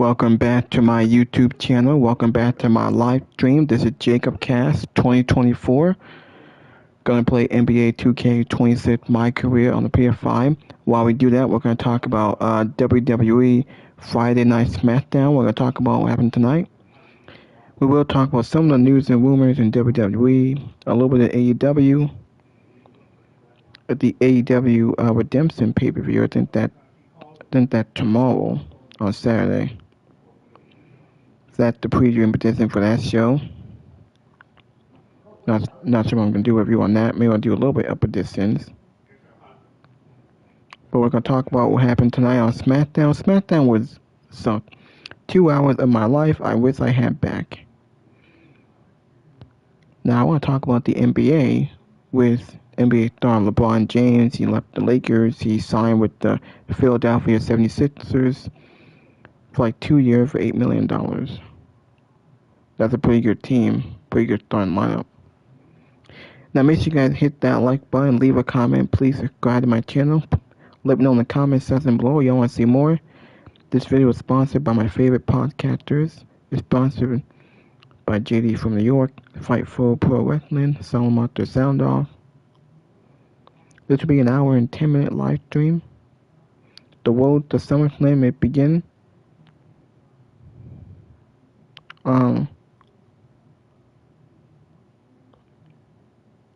Welcome back to my YouTube channel. Welcome back to my live stream. This is Jacob Cast 2024. Gonna play NBA 2K26 My Career on the PS5. While we do that, we're gonna talk about WWE Friday Night Smackdown. We're gonna talk about what happened tonight. We will talk about some of the news and rumors in WWE, a little bit of AEW. The AEW Redemption pay-per-view. I think that tomorrow on Saturday. That's the preview and petition for that show. Not sure what I'm going to do a review on that. Maybe I'll do a little bit of predictions. But we're going to talk about what happened tonight on Smackdown. Smackdown was some 2 hours of my life I wish I had back. Now I want to talk about the NBA with NBA star LeBron James. He left the Lakers. He signed with the Philadelphia 76ers for like 2 years for $8 million. That's a pretty good team. Pretty good starting lineup. Now make sure you guys hit that like button, leave a comment, please subscribe to my channel. Let me know in the comment section below y'all want to see more. This video is sponsored by my favorite podcasters. It's sponsored by JD from New York, Fightful Pro Wrestling, Solomon the Sound Off. This will be an hour and 10-minute live stream. The road to SummerSlam may begin.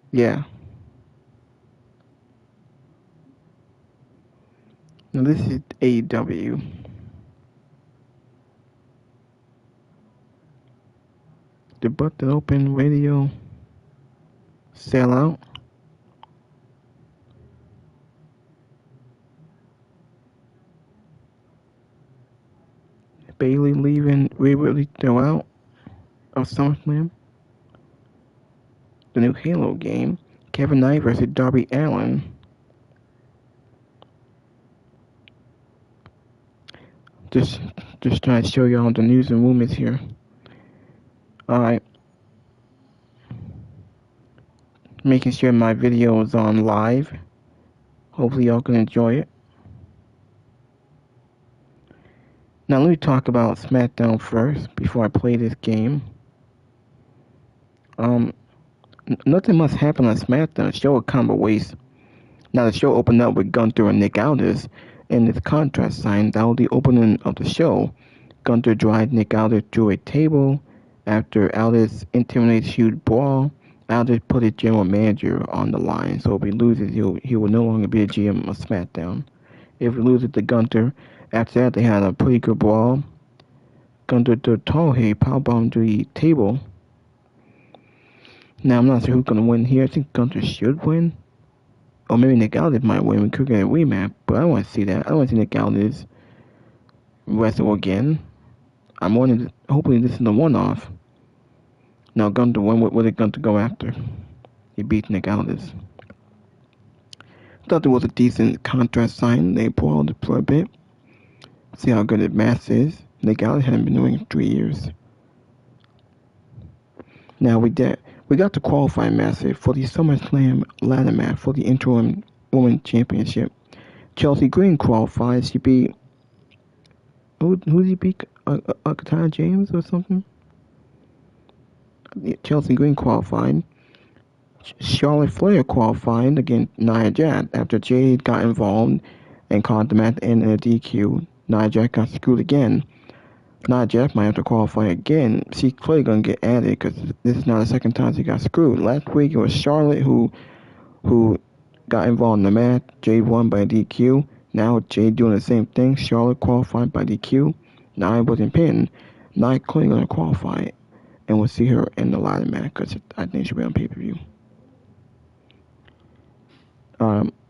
Yeah. Now this is AEW. The Button Open Radio sellout. Bailey leaving Waverly throughout of SummerSlam. The new Halo game. Kevin Knight versus Darby Allin. Just trying to show y'all the news and rumors here. Alright. Making sure my video is on live. Hopefully y'all can enjoy it. Now let me talk about Smackdown first before I play this game. Nothing much happened on Smackdown. The show was kind of a waste. Now the show opened up with Gunther and Nick Aldis and his contract signed. That was the opening of the show. Gunther drives Nick Aldis to a table after Aldis intimidates huge brawl. Aldis put his general manager on the line, so if he loses, he will no longer be the GM of SmackDown. If he loses to Gunther, after that they had a pretty good brawl. Gunther threw Tallhay powerbomb to the table. Now I'm not sure who's gonna win here. I think Gunther should win. Or maybe Nick Aldis might win. We could get a rematch, but I don't want to see that. I don't want to see Nick Aldis wrestle again. I'm wanting. Hopefully this is a one-off. Now Gunther, what did Gunther go after? He beat Nick Aldis. Thought there was a decent contract sign. They brawled for a bit. See how good his match is. Nick Aldis hadn't been doing it in 3 years. Now we got the qualifying match for the SummerSlam ladder match for the interim women's championship. Chelsea Green qualified. She beat who did he beat? Katana James or something? Chelsea Green qualified. Charlotte Flair qualified against Nia Jax after Jade got involved and caught the match at the end of the DQ. Nia Jax got screwed again. Nia Jax might have to qualify again. She's clearly going to get added because this is not the second time she got screwed. Last week it was Charlotte who got involved in the match. Jade won by DQ. Now Jade doing the same thing. Charlotte qualified by DQ. Nia wasn't pinned. Nia clearly going to qualify, and we'll see her in the ladder match because I think she'll be on pay-per-view.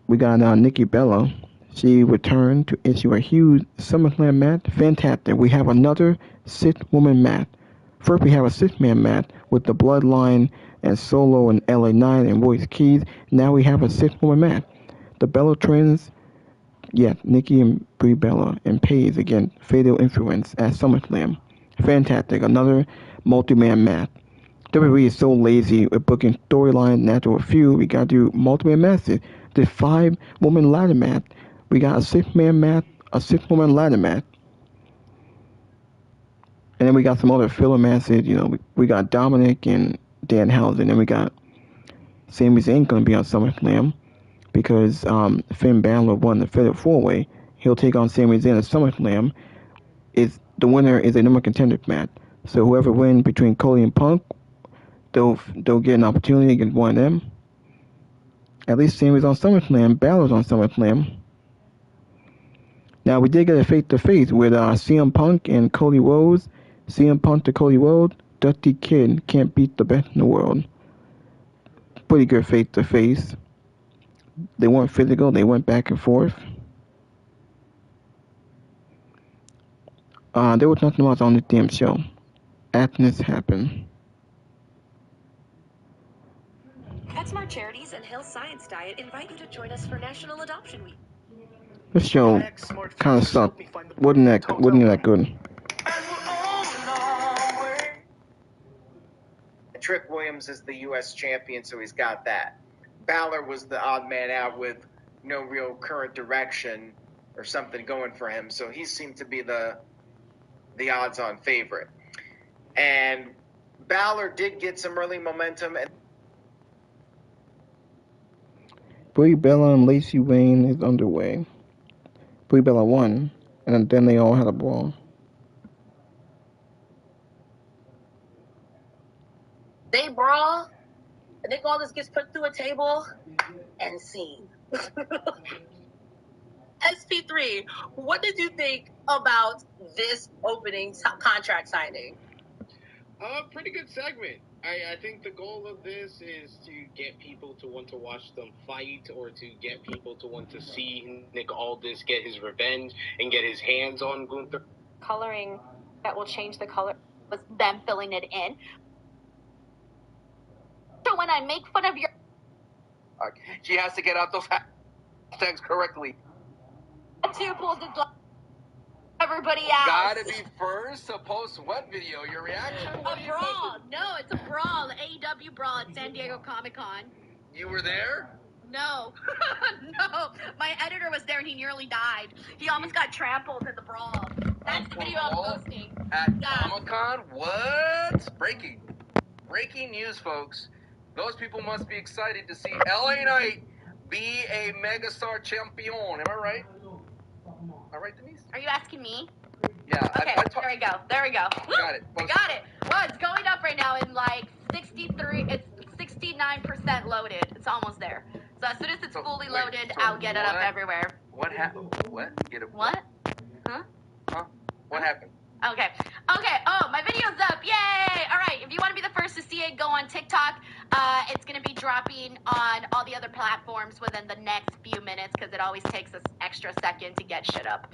We got Nikki Bella. She returned to issue a huge SummerSlam match. Fantastic. We have another 6-woman match. First, we have a 6-man match with the Bloodline and Solo and LA Knight and Royce Keys. Now we have a 6-woman match. The Bella Twins, Nikki and Brie Bella and Paige against Fatal Influence at SummerSlam. Fantastic. Another multi-man match. WWE is so lazy with booking storylines natural feud. We got to do multi-man matches. This 5-woman ladder match. We got a 6-man match, a 6-woman ladder match. And then we got some other filler matches. We got Dominic and Danhausen, and we got Sami Zayn going to be on SummerSlam because Finn Balor won the Fatal 4-Way. He'll take on Sami Zayn at SummerSlam. The winner is a number contender match. So whoever wins between Cody and Punk, they'll get an opportunity against one of them. At least Sami's on SummerSlam, Balor's on SummerSlam. Now we did get a face-to-face with CM Punk and Cody Rhodes. CM Punk to Cody Rhodes, Dusty Kid can't beat the best in the world. Pretty good face-to-face. They weren't physical, they went back and forth. There was nothing else on this damn show. After happened. PetSmart Charities and Health Science Diet invite you to join us for National Adoption Week. This show kind of sucked. Wasn't that good? Trick Williams is the U.S. champion, so he's got that. Balor was the odd man out with no real current direction or something going for him, so he seemed to be the odds-on favorite. And Balor did get some early momentum. Brie Bella and Lacey Wayne is underway. Brie Bella won, and then they all had a brawl. They brawl, and Nick Aldis gets put through a table and seen. SP3, what did you think about this opening contract signing? Pretty good segment. I think the goal of this is to get people to want to watch them fight, or to get people to want to see Nick Aldis get his revenge and get his hands on Gunther. Coloring that will change the color was them filling it in. So when I make fun of your... She has to get out those hashtags correctly. Two pulls the everybody else. Gotta be first to post what video? Your reaction? A brawl. No, it's a brawl. AEW brawl at San Diego Comic-Con. You were there? No. No. My editor was there and he nearly died. He almost got trampled in the brawl. That's the video I'm posting. At Comic-Con? What? Breaking news, folks. Those people must be excited to see LA Knight be a megastar champion. Am I right? All right, Denise? Are you asking me? Yeah. Okay, there we go. Got it. Got it. Well, it's going up right now in like 63, it's 69% loaded. It's almost there. So as soon as it's fully loaded, I'll get it up everywhere. What happened? What? Get it? What? Huh? What happened? Okay. Oh, my video's up. Yay! All right. If you want to be the first to see it, go on TikTok. It's going to be dropping on all the other platforms within the next few minutes because it always takes us extra second to get shit up.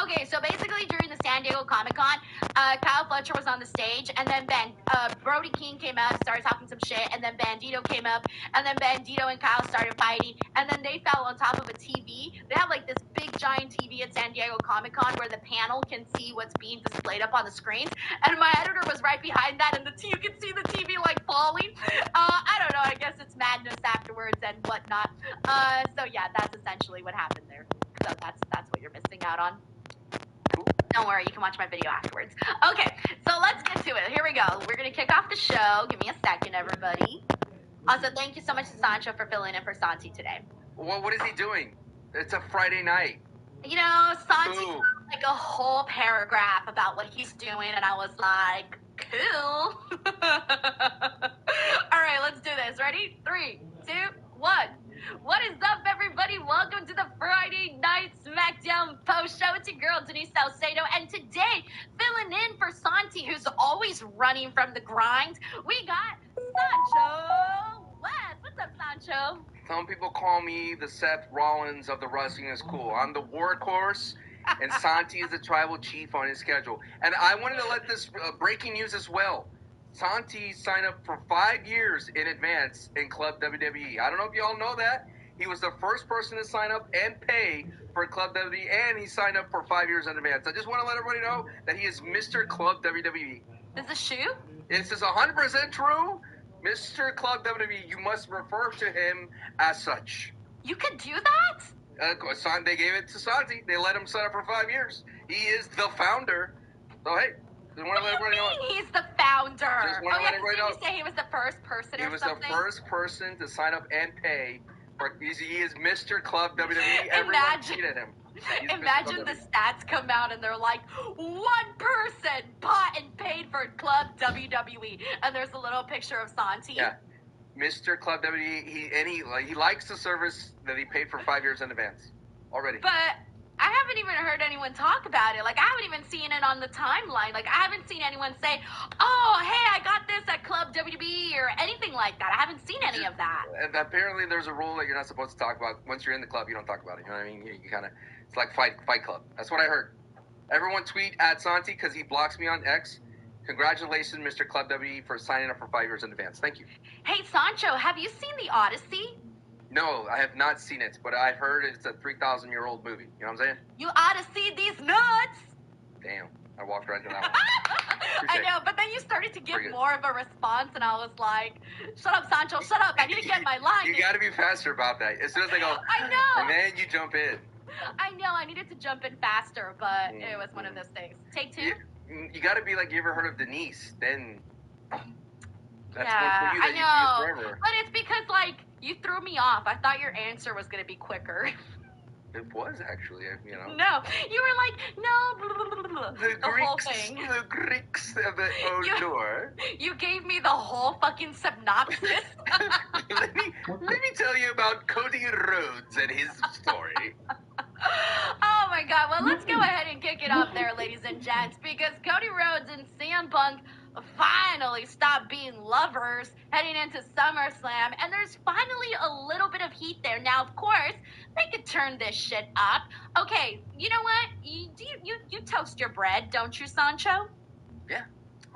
Okay, so basically during the San Diego Comic-Con, Kyle Fletcher was on the stage, and then Brody King came out, started talking some shit, and then Bandito came up, and then Bandito and Kyle started fighting, and then they fell on top of a TV. They have like this big giant TV at San Diego Comic-Con where the panel can see what's being displayed up on the screens, and my editor was right behind that, and you can see the TV like falling. I don't know, I guess it's madness afterwards and whatnot. So yeah, that's essentially what happened there. So that's what you're missing out on. Don't worry, you can watch my video afterwards. Okay, so let's get to it. Here we go. We're gonna kick off the show. Give me a second, everybody. Also, thank you so much to Sancho for filling in for Santi today. Well, what is he doing? It's a Friday night. You know, Santi wrote like a whole paragraph about what he's doing, and I was like, cool. All right, let's do this. Ready? 3, 2, 1. What is up, everybody? Welcome to the Friday Night Smackdown post show. It's your girl, Denise Salcedo, and today, filling in for Santi, who's always running from the grind, we got Sancho West. What's up, Sancho? Some people call me the Seth Rollins of the wrestling school. I'm the workhorse, and Santi is the tribal chief on his schedule. And I wanted to let this breaking news as well. Santi signed up for 5 years in advance in Club WWE. I don't know if y'all know that. He was the first person to sign up and pay for Club WWE, and he signed up for 5 years in advance. I just want to let everybody know that he is Mr. Club WWE. Is this shoe? This is 100% true. Mr. Club WWE, you must refer to him as such. You could do that? They gave it to Santi. They let him sign up for 5 years. He is the founder. So, hey, Just want to let everybody know. He's the founder. Just want to let everybody know. Did you say he was the first person He or was something? the first person to sign up and pay. He is Mr. Club WWE. Everyone Imagine- cheated him. Imagine the stats come out and they're like, one person bought and paid for Club WWE, and there's a little picture of Santi. Yeah, Mr. Club WWE. He likes the service that he paid for 5 years in advance already. But I haven't even heard anyone talk about it. Like, I haven't even seen it on the timeline. Like, I haven't seen anyone say, oh, hey, I got this at Club WWE or anything like that. I haven't seen any of that. And apparently there's a rule that you're not supposed to talk about. Once you're in the club, you don't talk about it. You know what I mean? You kind of, it's like Fight Club. That's what I heard. Everyone tweet at Santi because he blocks me on X. Congratulations, Mr. Club WWE, for signing up for 5 years in advance. Thank you. Hey, Sancho, have you seen The Odyssey? No, I have not seen it, but I've heard it's a 3,000-year-old movie. You know what I'm saying? You ought to see these nuts. Damn. I walked right into that one. I know, but then you started to give more of a response, and I was like, shut up, Sancho, shut up. I need to get my line. You got to be faster about that. As soon as they go, I know. And then you jump in. I know, I needed to jump in faster, but it was one of those things. Take two? You got to be like, you ever heard of Denise? Then that's yeah, one for you that I you know. use forever. But it's because, like, you threw me off. I thought your answer was going to be quicker. It was actually, you know. No, you were like, no, blah, blah, blah, blah, The whole Greeks, thing. the Greeks of the Odor. You gave me the whole fucking synopsis. let me tell you about Cody Rhodes and his story. Oh my god, well let's go ahead and kick it off there, ladies and gents, because Cody Rhodes and CM Punk finally stopped being lovers heading into SummerSlam, and there's finally a little bit of heat there. Now, of course, they could turn this shit up. Okay, you know what? You toast your bread, don't you, Sancho? Yeah.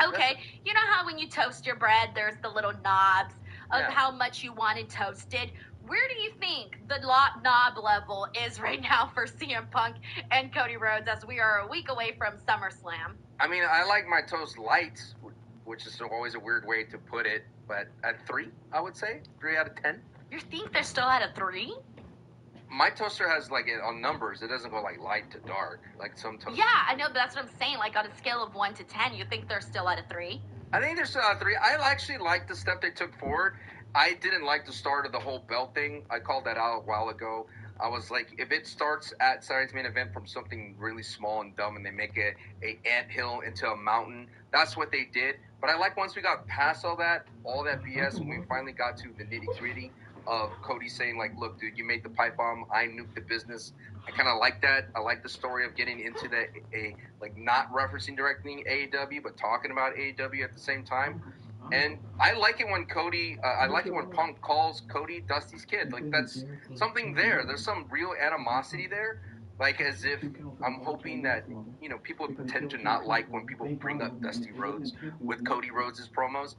Okay, you know how when you toast your bread, there's the little knobs of Yeah. how much you want it toasted? Where do you think the knob level is right now for CM Punk and Cody Rhodes as we are a week away from SummerSlam? I mean, I like my toast light, which is always a weird way to put it, but at 3, I would say. 3 out of 10. You think they're still at a 3? My toaster has, like, on numbers, it doesn't go, like, light to dark, like some toasters. Yeah, I know, but that's what I'm saying. Like, on a scale of 1 to 10, you think they're still at a 3? I think they're still at 3. I actually like the step they took forward. I didn't like the start of the whole belt thing. I called that out a while ago. I was like, if it starts at Saturday's Main Event from something really small and dumb and they make it a anthill into a mountain, that's what they did. But I like once we got past all that BS, when we finally got to the nitty-gritty of Cody saying, like, look, dude, you made the pipe bomb. I nuked the business. I kind of like that. I like the story of getting into like, not referencing directly AEW, but talking about AEW at the same time. And I like it when Punk calls Cody Dusty's kid. Like, that's something there. There's some real animosity there. Like, as if I'm hoping that, you know, people tend to not like when people bring up Dusty Rhodes with Cody Rhodes' promos.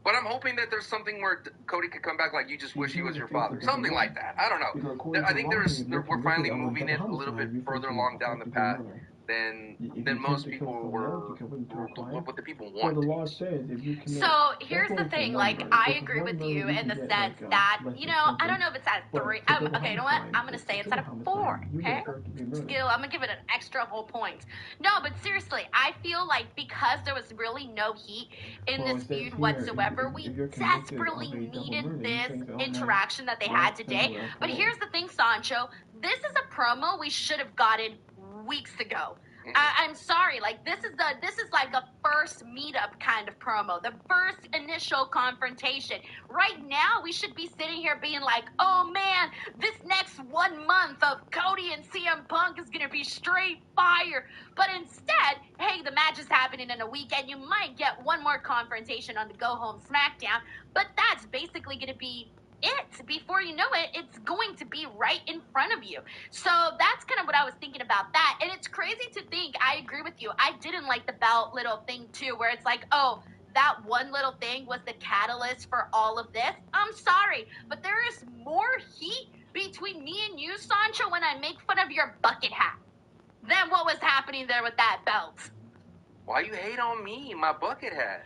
But I'm hoping that there's something where Cody could come back like, you just wish he was your father. Something like that. I don't know. I think we're finally moving it a little bit further along down the path than most people were what the people want. So here's the thing, like, I agree with you in the sense that, you know, I don't know if it's at 3. Okay, you know what? I'm going to say it's at a 4, okay? Skill, I'm going to give it an extra whole point. No, but seriously, I feel like because there was really no heat in this feud whatsoever, we desperately needed this interaction that they had today. But here's the thing, Sancho. This is a promo we should have gotten weeks ago. I'm sorry, like this is like a first meetup kind of promo, the first initial confrontation. Right now, we should be sitting here being like, oh man, this next 1 month of Cody and CM Punk is gonna be straight fire. But instead, hey, the match is happening in a week, and you might get one more confrontation on the Go Home Smackdown, but that's basically gonna be it. Before you know it, it's going to be right in front of you. So that's kind of what I was thinking about that. And it's crazy to think, I agree with you, I didn't like the belt little thing too, where it's like, oh, that one little thing was the catalyst for all of this. I'm sorry, but there is more heat between me and you, Sancho, when I make fun of your bucket hat than what was happening there with that belt. Why you hate on me, my bucket hat?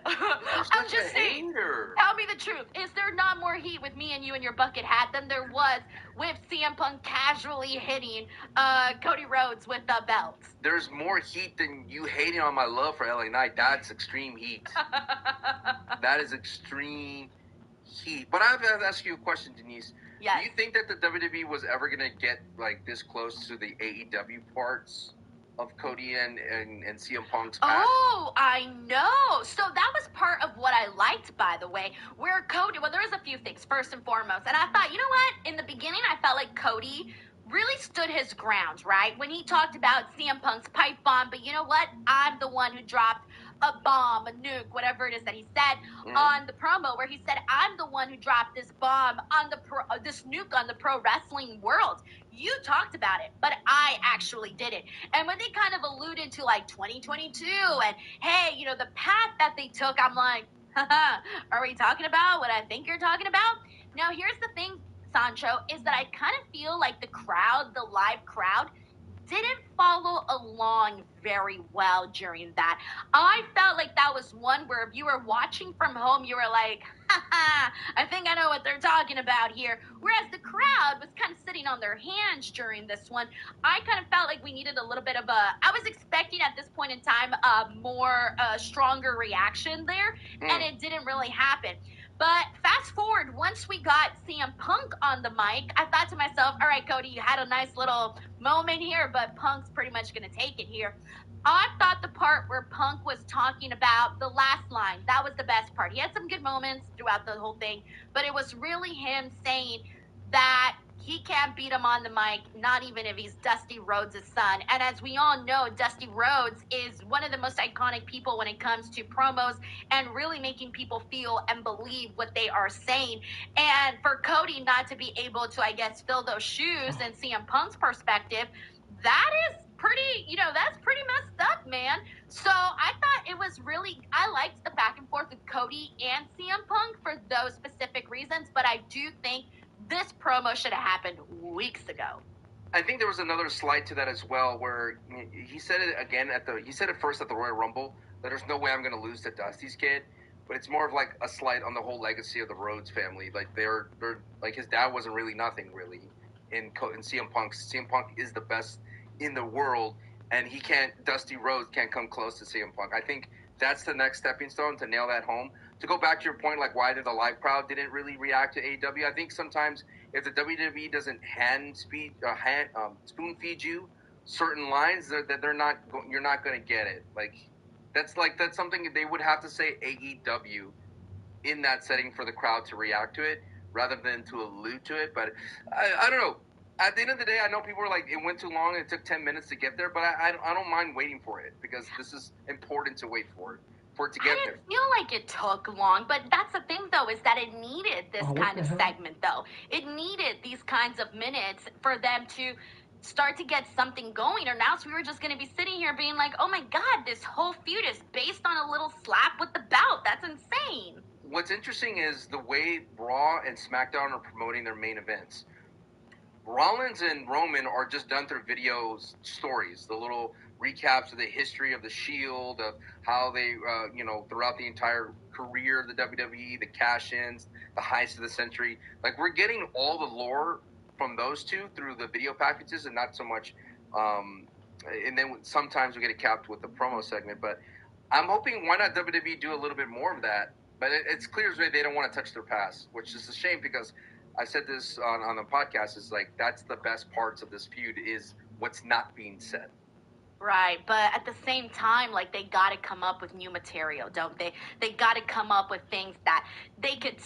I'm just saying. Tell me the truth. Is there not more heat with me and you in your bucket hat than there was with CM Punk casually hitting Cody Rhodes with the belt? There's more heat than you hating on my love for LA Knight. That's extreme heat. That is extreme heat. But I have to ask you a question, Denise. Yes. Do you think that the WWE was ever going to get like this close to the AEW parts of Cody and CM Punk's match? Oh, I know. So that was part of what I liked, by the way, where Cody, well, there was a few things, first and foremost. And I thought, you know what? In the beginning, I felt like Cody really stood his ground, right? When he talked about CM Punk's pipe bomb, but you know what? I'm the one who dropped a bomb, a nuke, whatever it is that he said on the promo, where he said, I'm the one who dropped this bomb on the this nuke on the pro wrestling world. You talked about it, but I actually did it. And when they kind of alluded to like 2022 and hey, you know, the path that they took, I'm like, haha, are we talking about what I think you're talking about? Now, here's the thing, Sancho, is that I kind of feel like the crowd, the live crowd, didn't follow along very well during that. I felt like that was one where if you were watching from home, you were like, haha, I think I know what they're talking about here. Whereas the crowd was kind of sitting on their hands during this one. I kind of felt like we needed a little bit of I was expecting at this point in time a more stronger reaction there, and it didn't really happen. But fast forward, once we got CM Punk on the mic, I thought to myself, all right, Cody, you had a nice little moment here, but Punk's pretty much going to take it here. I thought the part where Punk was talking about the last line, that was the best part. He had some good moments throughout the whole thing, but it was really him saying that he can't beat him on the mic, not even if he's Dusty Rhodes' son. And as we all know, Dusty Rhodes is one of the most iconic people when it comes to promos and really making people feel and believe what they are saying. And for Cody not to be able to, I guess, fill those shoes and CM Punk's perspective, that is pretty, you know, that's pretty messed up, man. So I thought it was really, I liked the back and forth with Cody and CM Punk for those specific reasons, but I do think this promo should have happened weeks ago. I think there was another slide to that as well, where he said it again he said it first at the Royal Rumble, that there's no way I'm going to lose to Dusty's kid, but it's more of like a slight on the whole legacy of the Rhodes family. Like they're like his dad wasn't really nothing really in CM Punk. CM Punk is the best in the world, and Dusty Rhodes can't come close to CM Punk. I think that's the next stepping stone to nail that home. To go back to your point, like why did the live crowd didn't really react to AEW? I think sometimes if the WWE doesn't spoon feed you certain lines, you're not going to get it. That's something they would have to say AEW in that setting for the crowd to react to it, rather than to allude to it. But I don't know. At the end of the day, I know people are like, it went too long, it took 10 minutes to get there, but I don't mind waiting for it, because this is important to wait for it to get there. I didn't feel like it took long, but that's the thing, though, is that it needed this kind of segment, though. It needed these kinds of minutes for them to start to get something going, or else we were just going to be sitting here being like, oh my God, this whole feud is based on a little slap with the belt. That's insane. What's interesting is the way Raw and SmackDown are promoting their main events. Rollins and Roman are just done through video stories, the little recaps of the history of the Shield, of how they, throughout the entire career of the WWE, the cash-ins, the heists of the century. Like, we're getting all the lore from those two through the video packages, and not so much. And then sometimes we get it capped with the promo segment. But I'm hoping, why not WWE do a little bit more of that? But it's clear as day they don't want to touch their past, which is a shame, because I said this on the podcast, is like, that's the best parts of this feud, is what's not being said. Right, but at the same time, like, they got to come up with new material, don't they? They got to come up with things that they could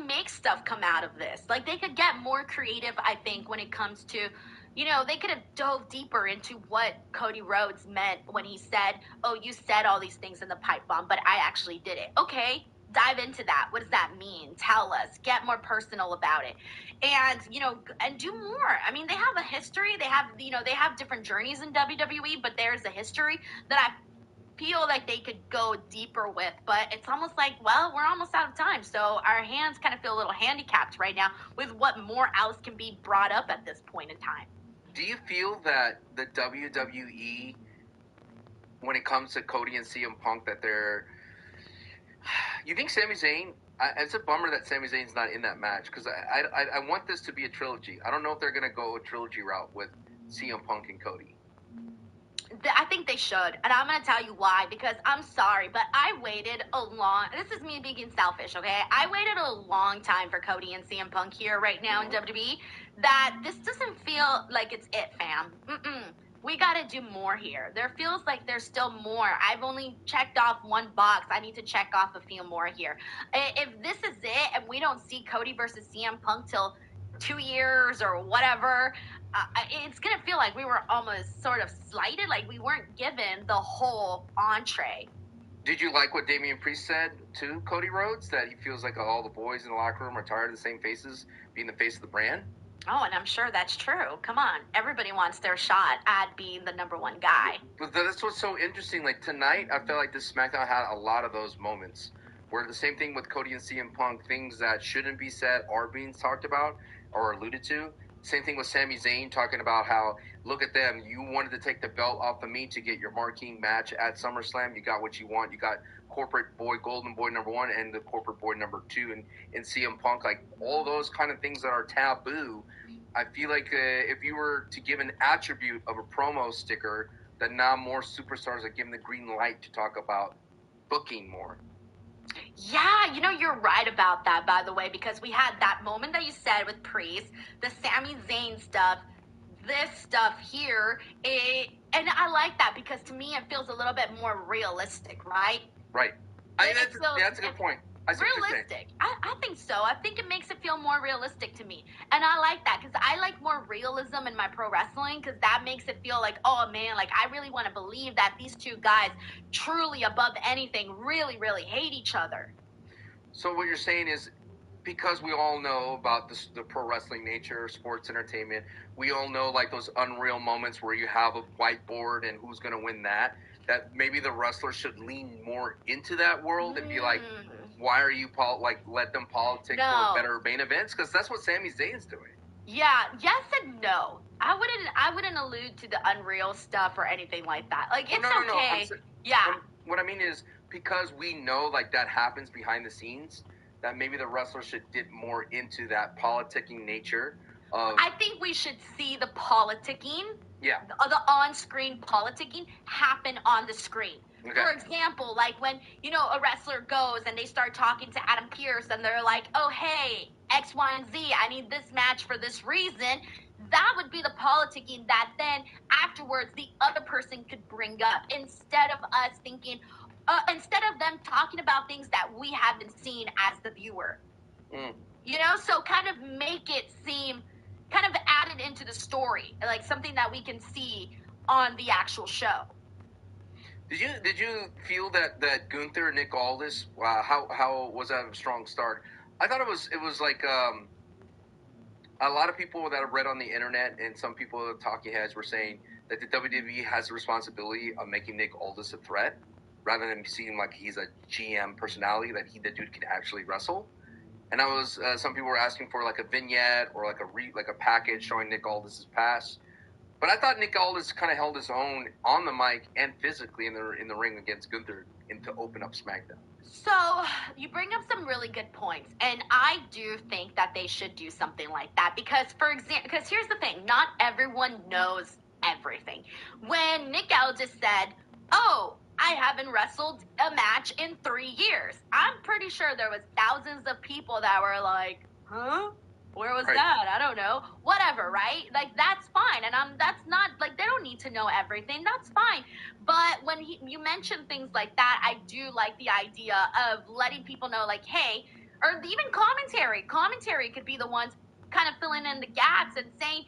make stuff come out of this. Like, they could get more creative, I think, when it comes to, they could have dove deeper into what Cody Rhodes meant when he said, oh, you said all these things in the pipe bomb, but I actually did it. Okay, dive into that. What does that mean? Tell us. Get more personal about it. And, and do more. I mean, they have a history. They have different journeys in WWE, but there's a history that I feel like they could go deeper with. But it's almost like, well, we're almost out of time. So our hands kind of feel a little handicapped right now with what more else can be brought up at this point in time. Do you feel that the WWE, when it comes to Cody and CM Punk, that they're You think Sami Zayn? It's a bummer that Sami Zayn's not in that match because I want this to be a trilogy. I don't know if they're gonna go a trilogy route with CM Punk and Cody. I think they should, and I'm gonna tell you why. Because I'm sorry, but I waited a long. This is me being selfish, okay? I waited a long time for Cody and CM Punk here right now in WWE. That this doesn't feel like it's it, fam. We gotta do more here. There feels like there's still more. I've only checked off one box. I need to check off a few more here. If this is it, and we don't see Cody versus CM Punk till 2 years or whatever, it's gonna feel like we were almost sort of slighted, like we weren't given the whole entree. Did you like what Damian Priest said to Cody Rhodes, that he feels like all the boys in the locker room are tired of the same faces being the face of the brand? Oh, and I'm sure that's true. Come on, everybody wants their shot at being the number one guy. But that's what's so interesting. Like tonight, I felt like this SmackDown had a lot of those moments where the same thing with Cody and CM Punk, things that shouldn't be said are being talked about or alluded to. Same thing with Sami Zayn talking about how, look at them, you wanted to take the belt off of me to get your marquee match at SummerSlam. You got what you want. You got corporate boy, golden boy number 1 and the corporate boy number 2 in CM Punk. Like all those kind of things that are taboo. I feel like if you were to give an attribute of a promo sticker, that now more superstars are given the green light to talk about booking more. Yeah, you're right about that, by the way, because we had that moment that you said with Priest, the Sami Zayn stuff, this stuff here, and I like that because to me it feels a little bit more realistic, right? Right. That's a good point. Realistic. I think so. I think it makes it feel more realistic to me. And I like that because I like more realism in my pro wrestling because that makes it feel like, oh man, like I really want to believe that these two guys truly above anything really, really hate each other. So what you're saying is, because we all know about the pro wrestling nature, sports entertainment, we all know like those unreal moments where you have a whiteboard and who's going to win that maybe the wrestlers should lean more into that world and be like, why are you let them politic for better main events? Because that's what Sami Zayn's doing. Yeah, yes and no. I wouldn't allude to the unreal stuff or anything like that. Like it's okay. Yeah. What I mean is, because we know like that happens behind the scenes, that maybe the wrestlers should dip more into that politicking nature of... I think we should see the politicking, the on-screen politicking happen on the screen. Okay. For example, like when, a wrestler goes and they start talking to Adam Pearce and they're like, oh, hey, X, Y, and Z, I need this match for this reason. That would be the politicking that then afterwards the other person could bring up instead of us thinking... instead of them talking about things that we haven't seen as the viewer. So kind of make it seem, kind of add it into the story, like something that we can see on the actual show. Did you feel that Gunther and Nick Aldis, how was that a strong start? I thought it was like a lot of people that I've read on the internet and some people, talking heads, were saying that the WWE has the responsibility of making Nick Aldis a threat, rather than seeing like he's a GM personality, that the dude can actually wrestle. And some people were asking for like a vignette or like a package showing Nick Aldis' past. But I thought Nick Aldis kind of held his own on the mic and physically in the ring against Gunther to open up SmackDown. So you bring up some really good points, and I do think that they should do something like that because, because here's the thing, not everyone knows everything. When Nick Aldis said, "Oh, I haven't wrestled a match in 3 years," I'm pretty sure there was thousands of people that were like, huh? Where was that? I don't know. Whatever, right? Like, that's fine. And that's not, like, they don't need to know everything. That's fine. But when you mention things like that, I do like the idea of letting people know, like, hey, or even commentary. Commentary could be the ones kind of filling in the gaps and saying,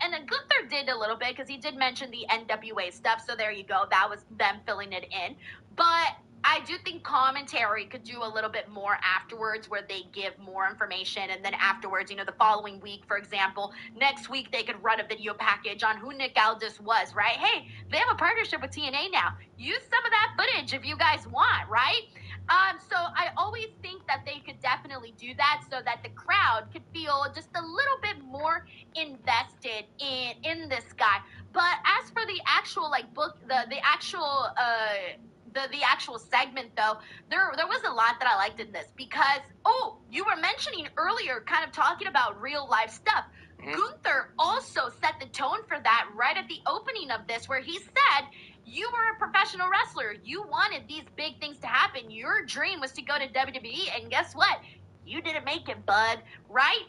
and then Gunther did a little bit because he did mention the NWA stuff. So there you go. That was them filling it in. But I do think commentary could do a little bit more afterwards where they give more information. And then afterwards, the following week, for example, next week they could run a video package on who Nick Aldis was, right? Hey, they have a partnership with TNA now. Use some of that footage if you guys want, right? So I always think that they could definitely do that so that the crowd could feel just a little bit more invested in this guy. But as for the actual, like, book, the the actual segment, though, there was a lot that I liked in this because, you were mentioning earlier, kind of talking about real life stuff. Mm-hmm. Gunther also set the tone for that right at the opening of this, where he said, you were a professional wrestler. You wanted these big things to happen. Your dream was to go to WWE, and guess what? You didn't make it, bud, right?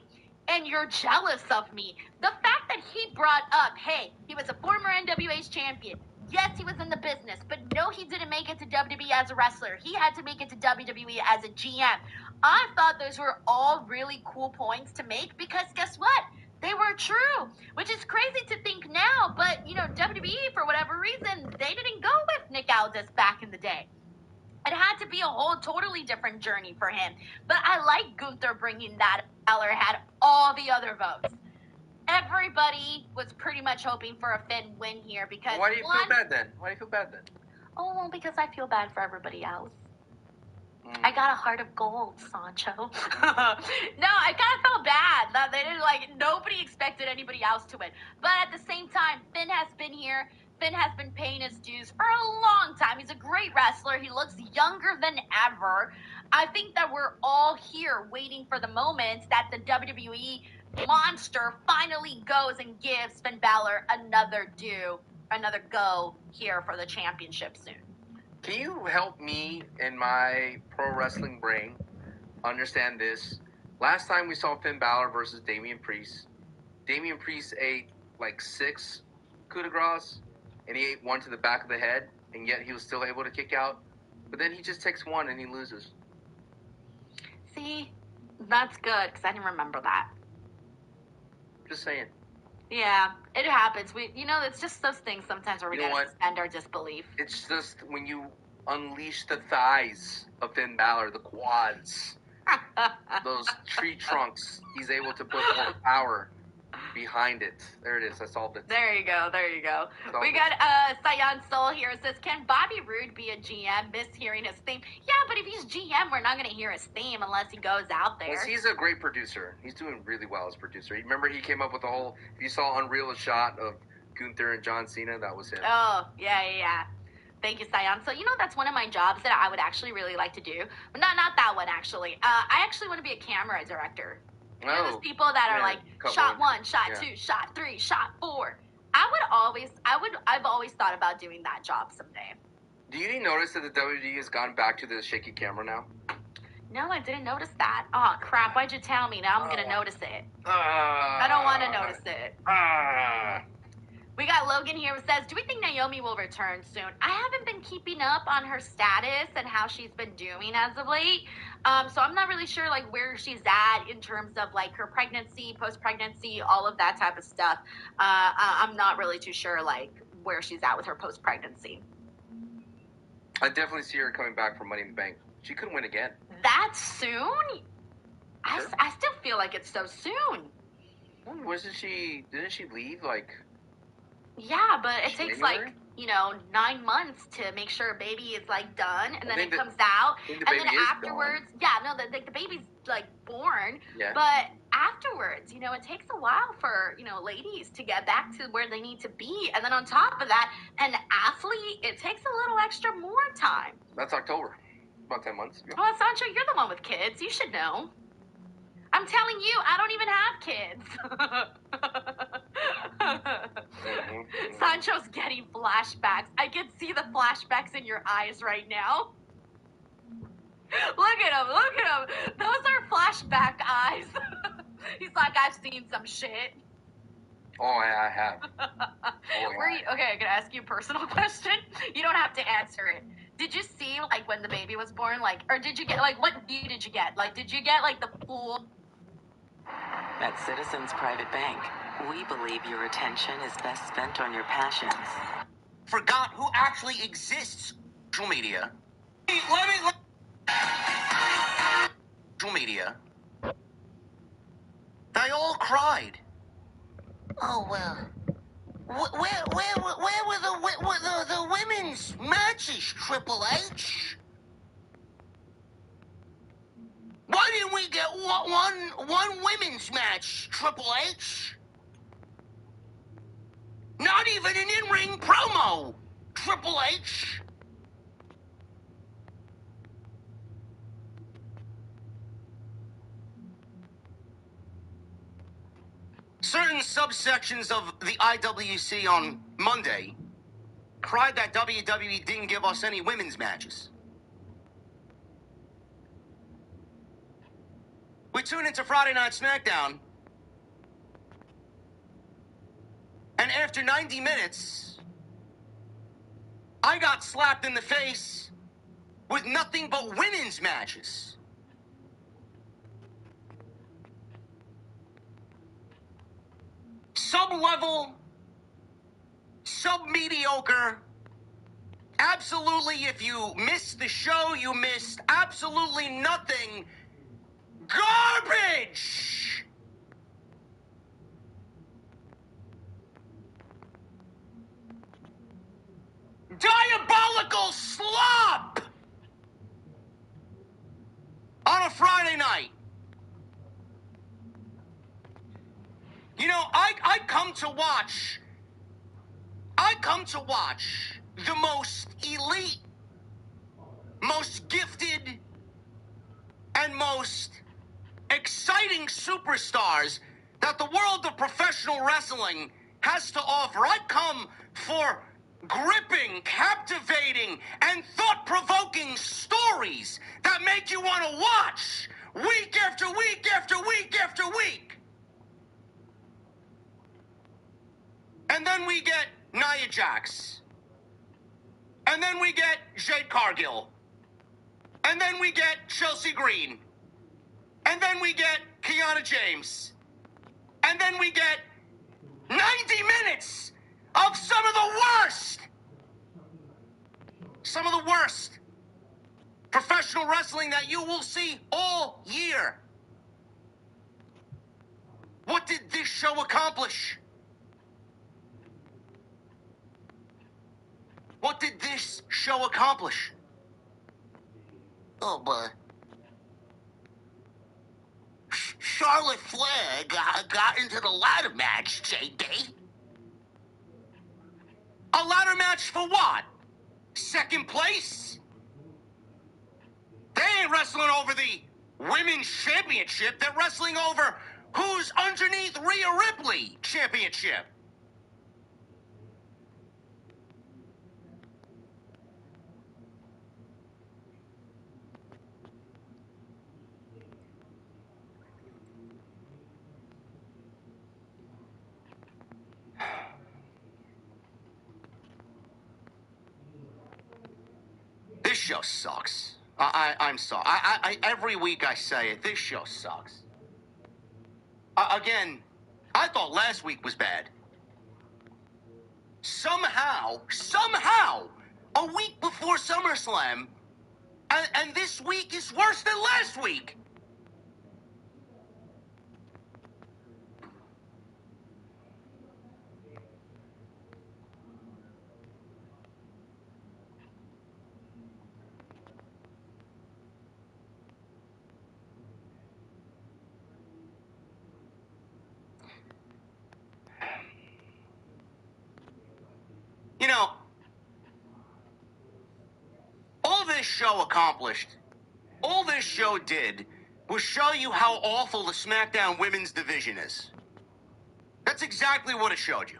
And you're jealous of me. The fact that he brought up, hey, he was a former NWA's champion. Yes, he was in the business, but no, he didn't make it to WWE as a wrestler. He had to make it to WWE as a GM. I thought those were all really cool points to make because guess what? They were true, which is crazy to think now, but, WWE, for whatever reason, they didn't go with Nick Aldis back in the day. It had to be a whole totally different journey for him. But I like Gunther bringing that. Balor had all the other votes. Everybody was pretty much hoping for a Finn win here because... Why do you feel bad then? Oh, well, because I feel bad for everybody else. I got a heart of gold, Sancho. No, I kind of felt bad that they didn't, nobody expected anybody else to win. But at the same time, Finn has been here. Finn has been paying his dues for a long time. He's a great wrestler. He looks younger than ever. I think that we're all here waiting for the moment that the WWE monster finally goes and gives Finn Balor another go here for the championship soon. Can you help me in my pro wrestling brain understand this? Last time we saw Finn Balor versus Damian Priest ate 6 coup de grace, and he ate one to the back of the head, and yet he was still able to kick out. But then he just takes one and he loses. See, that's good because I didn't remember that. Just saying. Yeah, it happens. It's just those things sometimes where we gotta suspend our disbelief. It's just when you unleash the thighs of Finn Balor, the quads, those tree trunks, he's able to put more power behind it. There it is. I solved it. There you go. We got Cyan Soul here. It says, can Bobby Roode be a GM? Miss hearing his theme. Yeah, but if he's GM, we're not going to hear his theme unless he goes out there. Well, he's a great producer. He's doing really well as producer. Remember he came up with the whole, if you saw Unreal shot of Gunther and John Cena, that was him. Oh, yeah. Thank you, Cyan. So, that's one of my jobs that I would actually really like to do. But not that one, actually. I actually want to be a camera director. Those people that are shot 1, shot 2, shot 3, shot 4. I've always thought about doing that job someday. Do you notice that the WWE has gone back to the shaky camera now? No, I didn't notice that. Oh, crap. Why'd you tell me? Now I'm going to notice it. I don't want to notice it. We got Logan here who says, do we think Naomi will return soon? I haven't been keeping up on her status and how she's been doing as of late. So I'm not really sure where she's at in terms of her pregnancy, post-pregnancy, all of that type of stuff. I'm not really too sure where she's at with her post-pregnancy. I definitely see her coming back for Money in the Bank. She could win again. That soon? Sure. I still feel like it's so soon. Didn't she leave Yeah, but it takes 9 months to make sure a baby is done, and then it comes out, and then afterwards, the baby's born. Yeah. But afterwards, it takes a while for ladies to get back to where they need to be, and then on top of that, an athlete, it takes a little extra more time. That's October, about 10 months ago. Well, Sancho, you're the one with kids. You should know. I'm telling you, I don't even have kids. Sancho's getting flashbacks. I can see the flashbacks in your eyes right now. Look at him. Those are flashback eyes. He's like, I've seen some shit. Oh, yeah, I have. Okay, I'm gonna ask you a personal question. You don't have to answer it. Did you see, when the baby was born, or did you get, what view did you get? Did you get, the full... At Citizens Private Bank, we believe your attention is best spent on your passions. Forgot who actually exists. Social media. Social media. They all cried. Oh, well. Where were the women's matches, Triple H? Why didn't we get one women's match, Triple H? Not even an in-ring promo, Triple H. certain subsections of the IWC on Monday cried that WWE didn't give us any women's matches. We tune into Friday Night Smackdown, and after 90 minutes, I got slapped in the face with nothing but women's matches. Sub-level, sub-mediocre. Absolutely, if you missed the show, you missed absolutely nothing. Garbage! Diabolical slop! On a Friday night. You know, I come to watch the most elite, most gifted, and most exciting superstars that the world of professional wrestling has to offer. I come for gripping, captivating, and thought-provoking stories that make you want to watch week after week after week after week. And then we get Nia Jax. And then we get Jade Cargill. And then we get Chelsea Green. And then we get Kiana James. And then we get 90 minutes of some of the worst professional wrestling that you will see all year. What did this show accomplish? What did this show accomplish? Oh, but Charlotte Flair got into the ladder match, JD. A ladder match for what? Second place? They ain't wrestling over the Women's Championship. They're wrestling over who's underneath Rhea Ripley Championship. This show sucks. I'm sorry. Every week I say it. This show sucks. Again, I thought last week was bad. Somehow, a week before SummerSlam, and this week is worse than last week. You know, all this show accomplished, all this show did, was show you how awful the SmackDown women's division is. That's exactly what it showed you.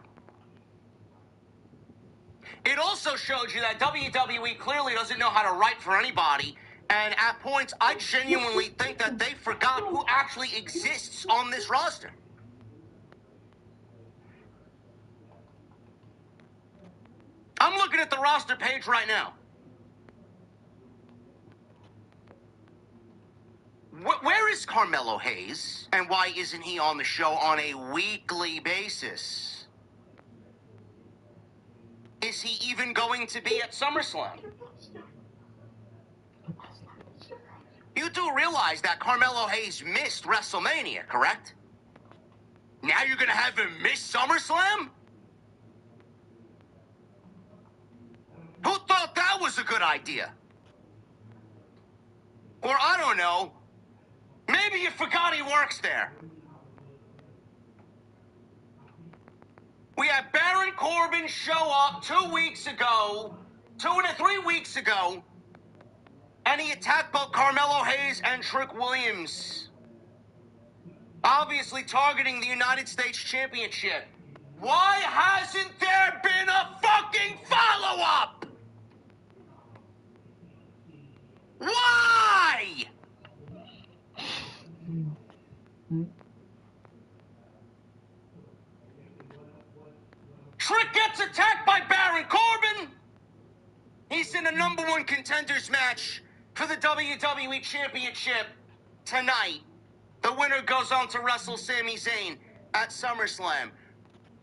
It also showed you that WWE clearly doesn't know how to write for anybody, and at points, I genuinely think that they forgot who actually exists on this roster. I'm looking at the roster page right now. Where is Carmelo Hayes, and why isn't he on the show on a weekly basis? Is he even going to be at SummerSlam? You do realize that Carmelo Hayes missed WrestleMania, correct? Now you're going to have him miss SummerSlam? Who thought that was a good idea? Or I don't know, maybe you forgot he works there. We had Baron Corbin show up 2 weeks ago, 2 to 3 weeks ago, and he attacked both Carmelo Hayes and Trick Williams. obviously targeting the United States Championship. Why hasn't there been a fucking follow-up? Why? Trick gets attacked by Baron Corbin. He's in a #1 contenders match for the WWE Championship tonight. The winner goes on to wrestle Sami Zayn at SummerSlam.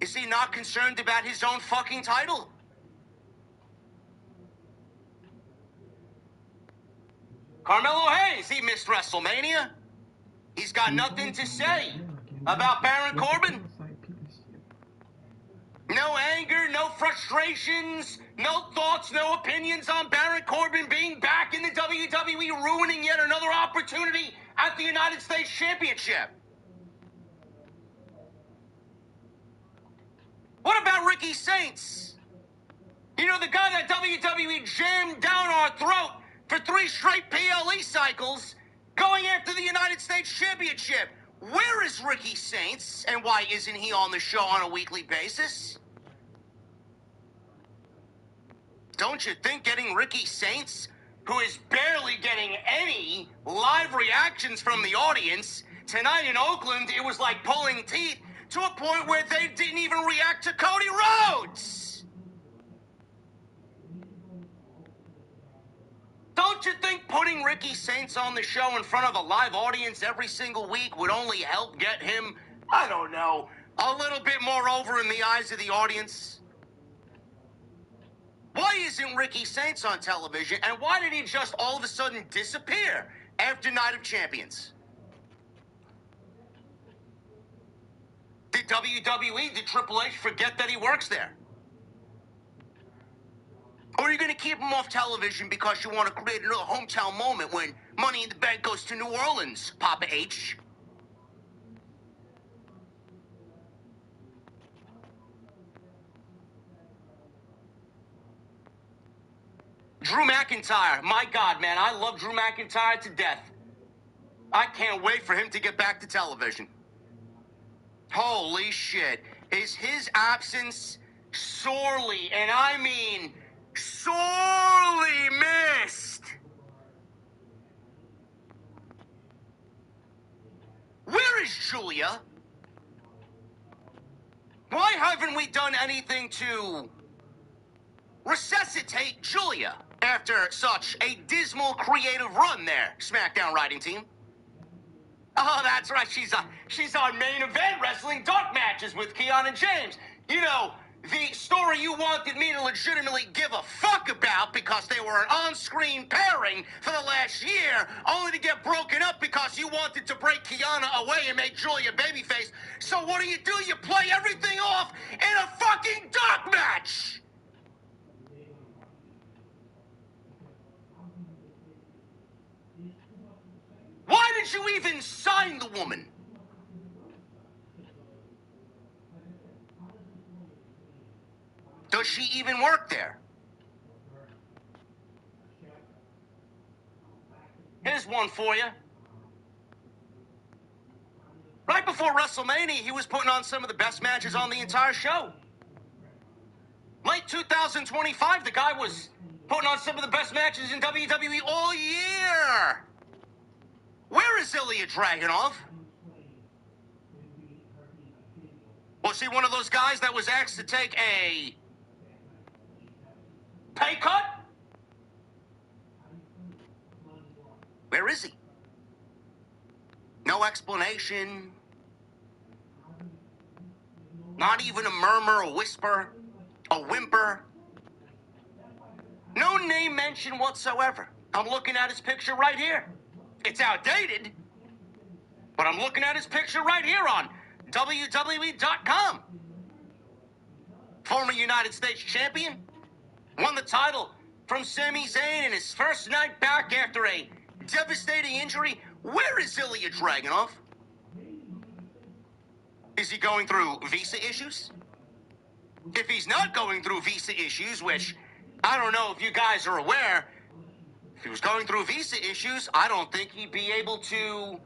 Is he not concerned about his own fucking title? Carmelo Hayes, he missed WrestleMania. He's got nothing to say about Baron Corbin. No anger, no frustrations, no thoughts, no opinions on Baron Corbin being back in the WWE, ruining yet another opportunity at the United States Championship. What about Ricky Saints? You know, the guy that WWE jammed down our throat for 3 straight PLE cycles, going after the United States Championship. Where is Ricky Saints, and why isn't he on the show on a weekly basis? Don't you think getting Ricky Saints, who is barely getting any live reactions from the audience, tonight in Oakland, it was like pulling teeth to a point where they didn't even react to Cody Rhodes? Don't you think putting Ricky Saints on the show in front of a live audience every single week would only help get him, I don't know, a little bit more over in the eyes of the audience? Why isn't Ricky Saints on television, and why did he just all of a sudden disappear after Night of Champions? Did WWE, did Triple H forget that he works there? Or are you going to keep him off television because you want to create another hometown moment when Money in the Bank goes to New Orleans, Papa H? Drew McIntyre. My God, man, I love Drew McIntyre to death. I can't wait for him to get back to television. Holy shit. Is his absence sorely, and I mean sorely missed? Where is Julia? Why haven't we done anything to resuscitate Julia after such a dismal creative run there, SmackDown writing team? Oh, that's right. She's on Main Event wrestling dark matches with Kiana James. You know, the story you wanted me to legitimately give a fuck about because they were an on-screen pairing for the last year, only to get broken up because you wanted to break Kiana away and make Julia babyface. So what do? You play everything off in a fucking dark match! Why did you even sign the woman? Does she even work there? Here's one for you. Right before WrestleMania, he was putting on some of the best matches on the entire show. Late 2025, the guy was putting on some of the best matches in WWE all year. Where is Ilya Dragunov? Was he one of those guys that was asked to take a pay cut? Where is he? No explanation. Not even a murmur, a whisper, a whimper. No name mention whatsoever. I'm looking at his picture right here. It's outdated, but I'm looking at his picture right here on WWE.com. Former United States champion, won the title from Sami Zayn in his first night back after a devastating injury. Where is Ilya Dragunov? Is he going through visa issues? If he's not going through visa issues, which I don't know if you guys are aware, if he was going through visa issues, I don't think he'd be able to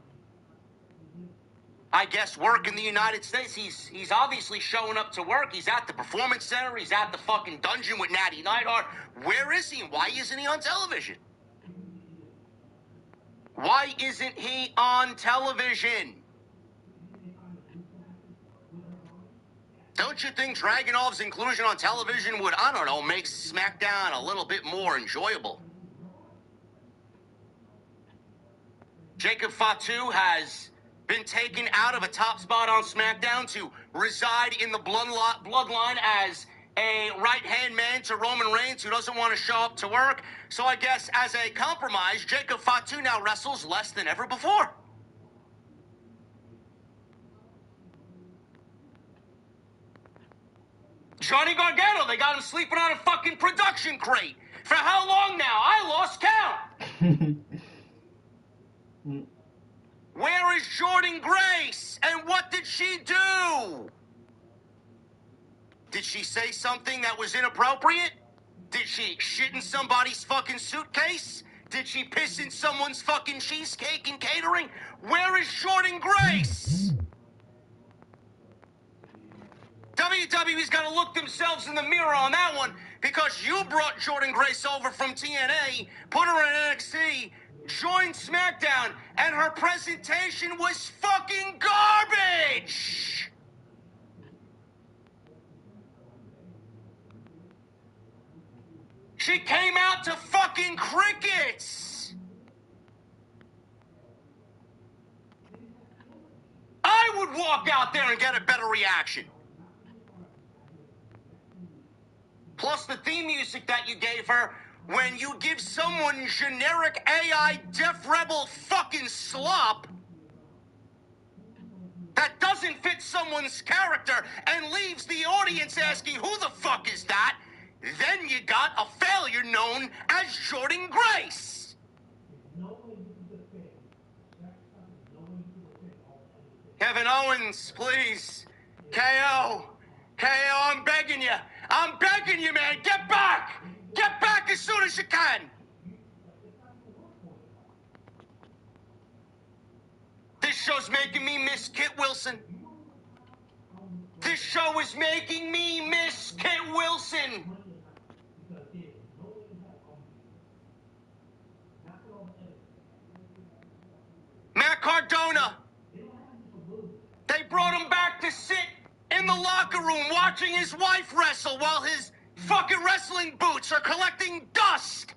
I guess, work in the United States. He's obviously showing up to work. He's at the Performance Center. He's at the fucking dungeon with Natty Neidhart. Where is he and why isn't he on television? Why isn't he on television? Don't you think Dragunov's inclusion on television would, I don't know, make SmackDown a little bit more enjoyable? Jacob Fatu has been taken out of a top spot on SmackDown to reside in the bloodline as a right-hand man to Roman Reigns who doesn't want to show up to work. So I guess as a compromise, Jacob Fatu now wrestles less than ever before. Johnny Gargano, they got him sleeping on a fucking production crate. For how long now? I lost count. Where is Jordan Grace? And what did she do? Did she say something that was inappropriate? Did she shit in somebody's fucking suitcase? Did she piss in someone's fucking cheesecake and catering? Where is Jordan Grace? WWE's got to look themselves in the mirror on that one because you brought Jordan Grace over from TNA, put her in NXT, joined SmackDown, and her presentation was fucking garbage! She came out to fucking crickets! I would walk out there and get a better reaction. Plus the theme music that you gave her, when you give someone generic AI Def Rebel fucking slop that doesn't fit someone's character and leaves the audience asking, who the fuck is that? Then you got a failure known as Jordan Grace. Kevin Owens, please. KO. KO, I'm begging you. I'm begging you, man. Get back. Get back as soon as you can. This show's making me miss Kit Wilson. This show is making me miss Kit Wilson. Matt Cardona. They brought him back to sit in the locker room watching his wife wrestle while his fucking wrestling boots are collecting dust.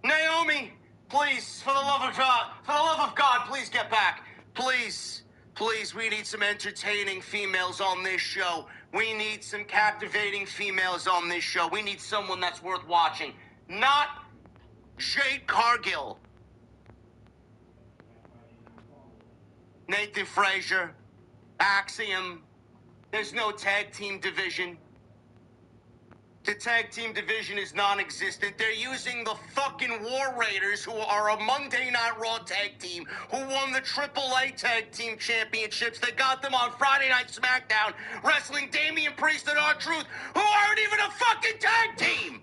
Naomi, please, for the love of God, please get back. Please, please, we need some entertaining females on this show. We need some captivating females on this show. We need someone that's worth watching. Not Jade Cargill. Nathan Frazier, Axiom. There's no tag team division. The tag team division is non-existent. They're using the fucking War Raiders, who are a Monday Night Raw tag team, who won the AAA tag team championships. They got them on Friday Night Smackdown, wrestling Damian Priest and R-Truth, who aren't even a fucking tag team!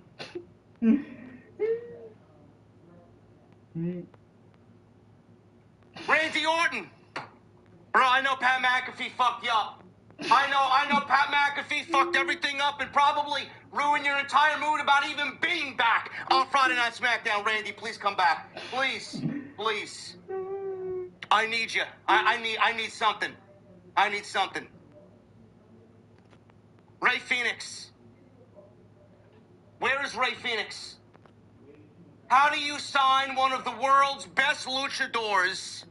Randy Orton. Bro, I know Pat McAfee fucked you up. I know Pat McAfee fucked everything up and probably ruined your entire mood about even being back on Friday Night Smackdown. Randy, please come back. Please, please. I need you. I need something. I need something. Ray Phoenix. Where is Ray Phoenix? How do you sign one of the world's best luchadors?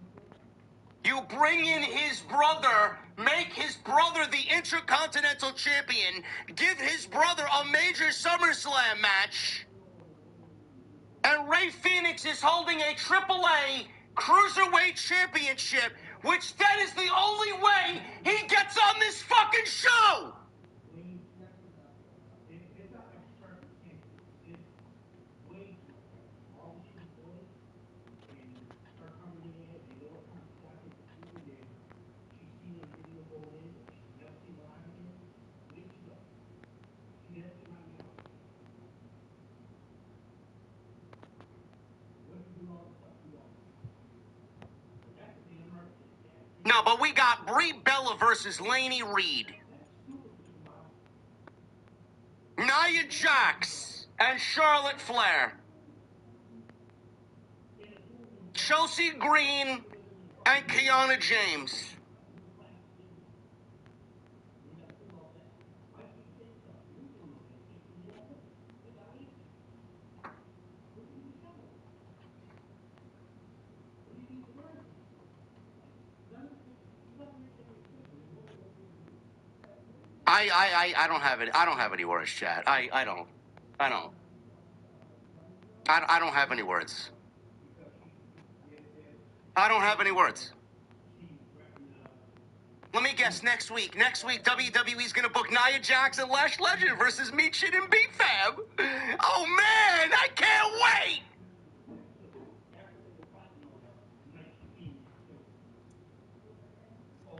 You bring in his brother, make his brother the Intercontinental Champion, give his brother a major SummerSlam match, and Ray Phoenix is holding a AAA Cruiserweight Championship, which then is the only way he gets on this fucking show! but we got Brie Bella versus Lainey Reed. Nia Jax and Charlotte Flair. Chelsea Green and Kiana James. I don't have it. I don't have any words, Chad. I don't have any words. I don't have any words. Let me guess, next week WWE's gonna book Nia Jax and Lash Legend versus Meat Shit and Beat Fab. Oh man, I can't wait!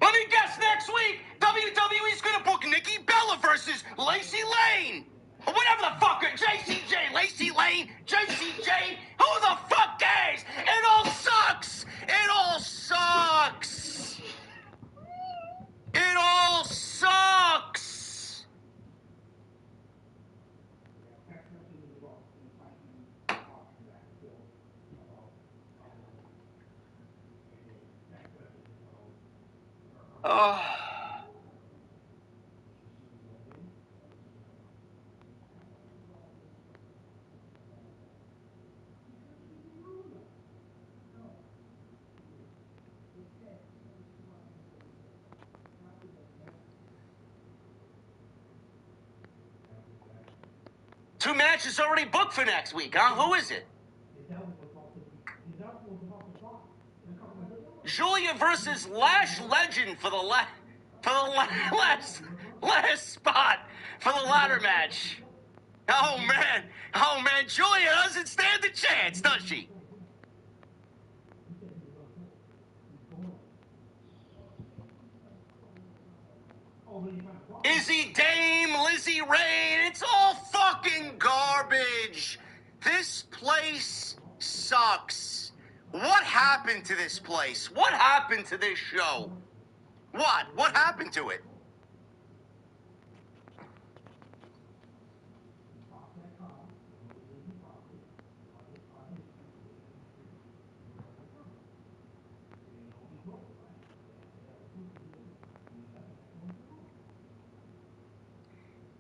Let me guess, next week WWE's gonna book Nikki Bella versus Lacey Lane. Or whatever the fuck, JCJ, Lacey Lane, JCJ, who the fuck cares? It all sucks! It all sucks! It all sucks! Two matches already booked for next week, huh? Who is it? Julia versus Lash Legend for the last spot for the ladder match. Oh man, Julia doesn't stand a chance, does she? Izzy Dame, Lizzie Rain, it's all fucking garbage. This place sucks. What happened to this place? What happened to this show? What? What happened to it?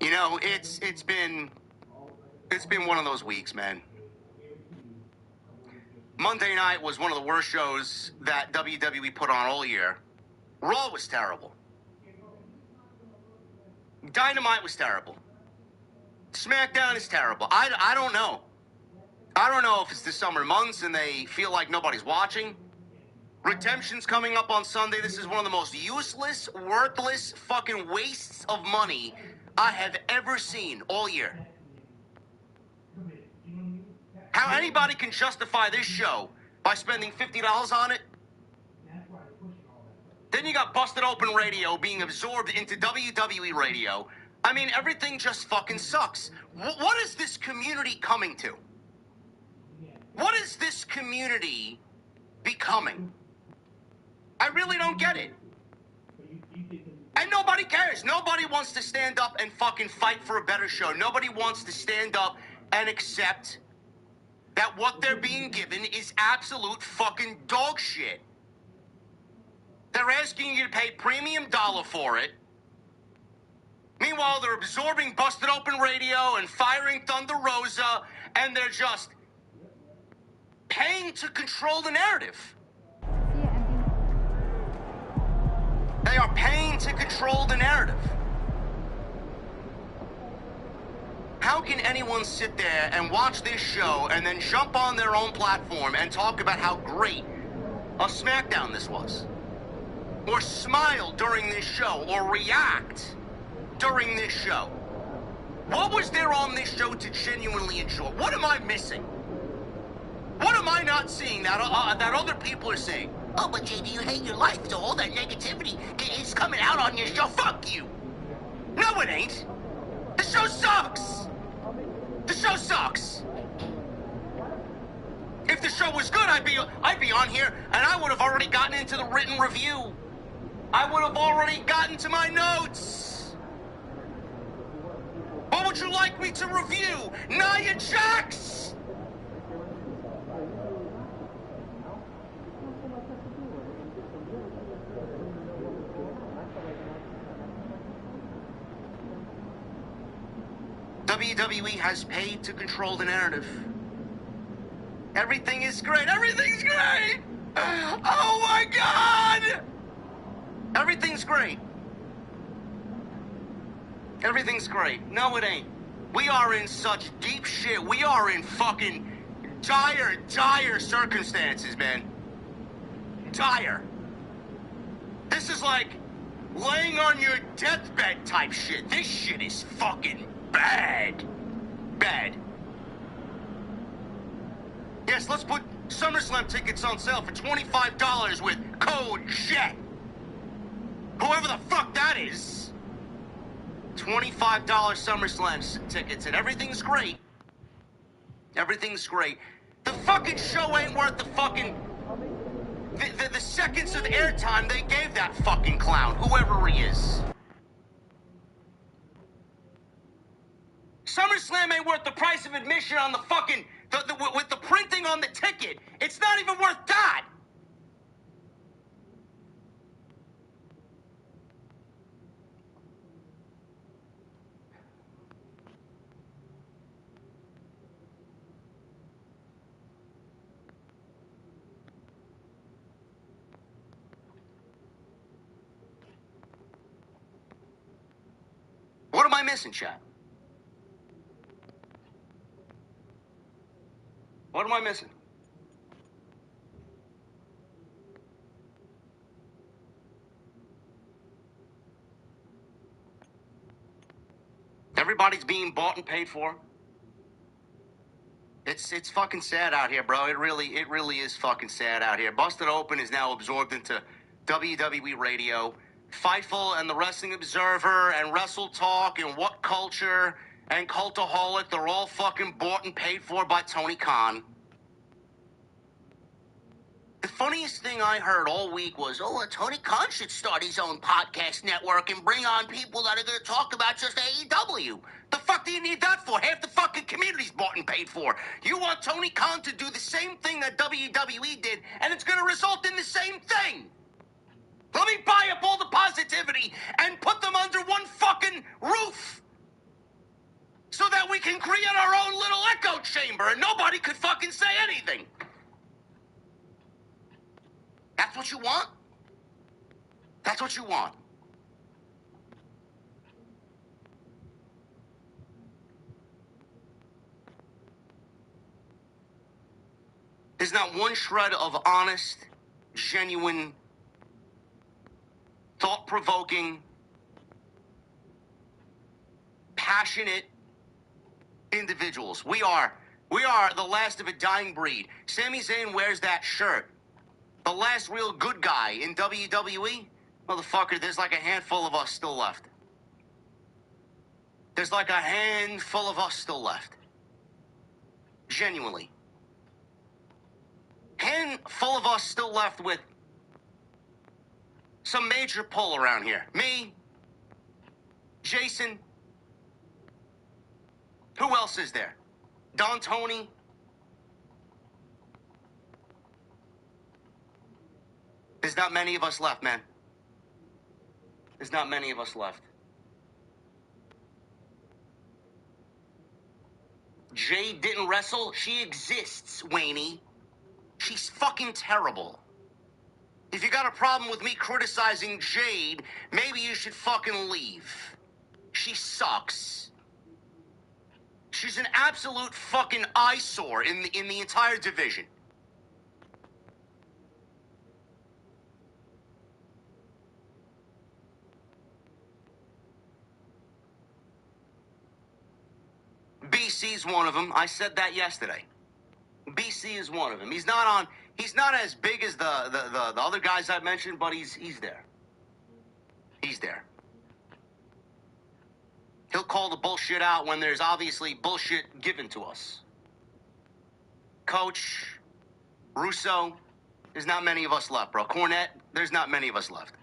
You know, it's been one of those weeks, man. Monday night was one of the worst shows that WWE put on all year. Raw was terrible. Dynamite was terrible. Smackdown is terrible. I don't know. I don't know if it's the summer months and they feel like nobody's watching. Redemption's coming up on Sunday. This is one of the most useless, worthless fucking wastes of money I have ever seen all year. How anybody can justify this show by spending $50 on it? Then you got Busted Open Radio being absorbed into WWE Radio. I mean, everything just fucking sucks. What is this community coming to? What is this community becoming? I really don't get it. And nobody cares. Nobody wants to stand up and fucking fight for a better show. Nobody wants to stand up and accept that what they're being given is absolute fucking dog shit. They're asking you to pay premium dollar for it. Meanwhile, they're absorbing Busted Open Radio and firing Thunder Rosa, and they're just paying to control the narrative. They are paying to control the narrative. How can anyone sit there and watch this show and then jump on their own platform and talk about how great a Smackdown this was? Or smile during this show, or react during this show? What was there on this show to genuinely enjoy? What am I missing? What am I not seeing that other people are seeing? Oh, but JD, you hate your life, so all that negativity is coming out on your show. Fuck you. No, it ain't. The show sucks. The show sucks. If the show was good, I'd be on here, and I would have already gotten into the written review. I would have already gotten to my notes. What would you like me to review? Nia Jax? WWE has paid to control the narrative. Everything is great. Everything's great. Oh my God. Everything's great. Everything's great. No, it ain't. We are in such deep shit. We are in fucking dire circumstances, man. Dire. This is like laying on your deathbed type shit. This shit is fucking bad. Bad. Yes, let's put SummerSlam tickets on sale for $25 with code JET. Whoever the fuck that is. $25 SummerSlam tickets, and everything's great. Everything's great. The fucking show ain't worth the fucking... The seconds of airtime they gave that fucking clown, whoever he is. SummerSlam ain't worth the price of admission on the fucking... with the printing on the ticket. It's not even worth that. What am I missing, chat? What am I missing? Everybody's being bought and paid for. It's fucking sad out here, bro. It really is fucking sad out here. Busted Open is now absorbed into WWE Radio. Fightful and the Wrestling Observer and Wrestle Talk and What Culture and Cultaholic, they're all fucking bought and paid for by Tony Khan. The funniest thing I heard all week was, Tony Khan should start his own podcast network and bring on people that are going to talk about just AEW. the fuck do you need that for? Half the fucking community's bought and paid for. You want Tony Khan to do the same thing that WWE did, and it's going to result in the same thing. Let me buy up all the positivity and put them under one fucking roof so that we can create our own little echo chamber and nobody could fucking say anything. That's what you want? That's what you want. There's not one shred of honest, genuine, thought-provoking, passionate individuals. We are the last of a dying breed. Sami Zayn wears that shirt. The last real good guy in WWE? Motherfucker, there's like a handful of us still left. There's like a handful of us still left. Genuinely. Handful of us still left with some major pull around here. Me, Jason. Who else is there? Don Tony. There's not many of us left, man. There's not many of us left. Jade didn't wrestle. She exists, Wayne. She's fucking terrible. If you got a problem with me criticizing Jade, maybe you should fucking leave. She sucks. She's an absolute fucking eyesore in the entire division. BC's one of them. I said that yesterday. BC is one of them. He's not as big as the other guys I mentioned, but he's there. He's there. He'll call the bullshit out when there's obviously bullshit given to us. Coach, Russo, there's not many of us left, bro. Cornette, there's not many of us left.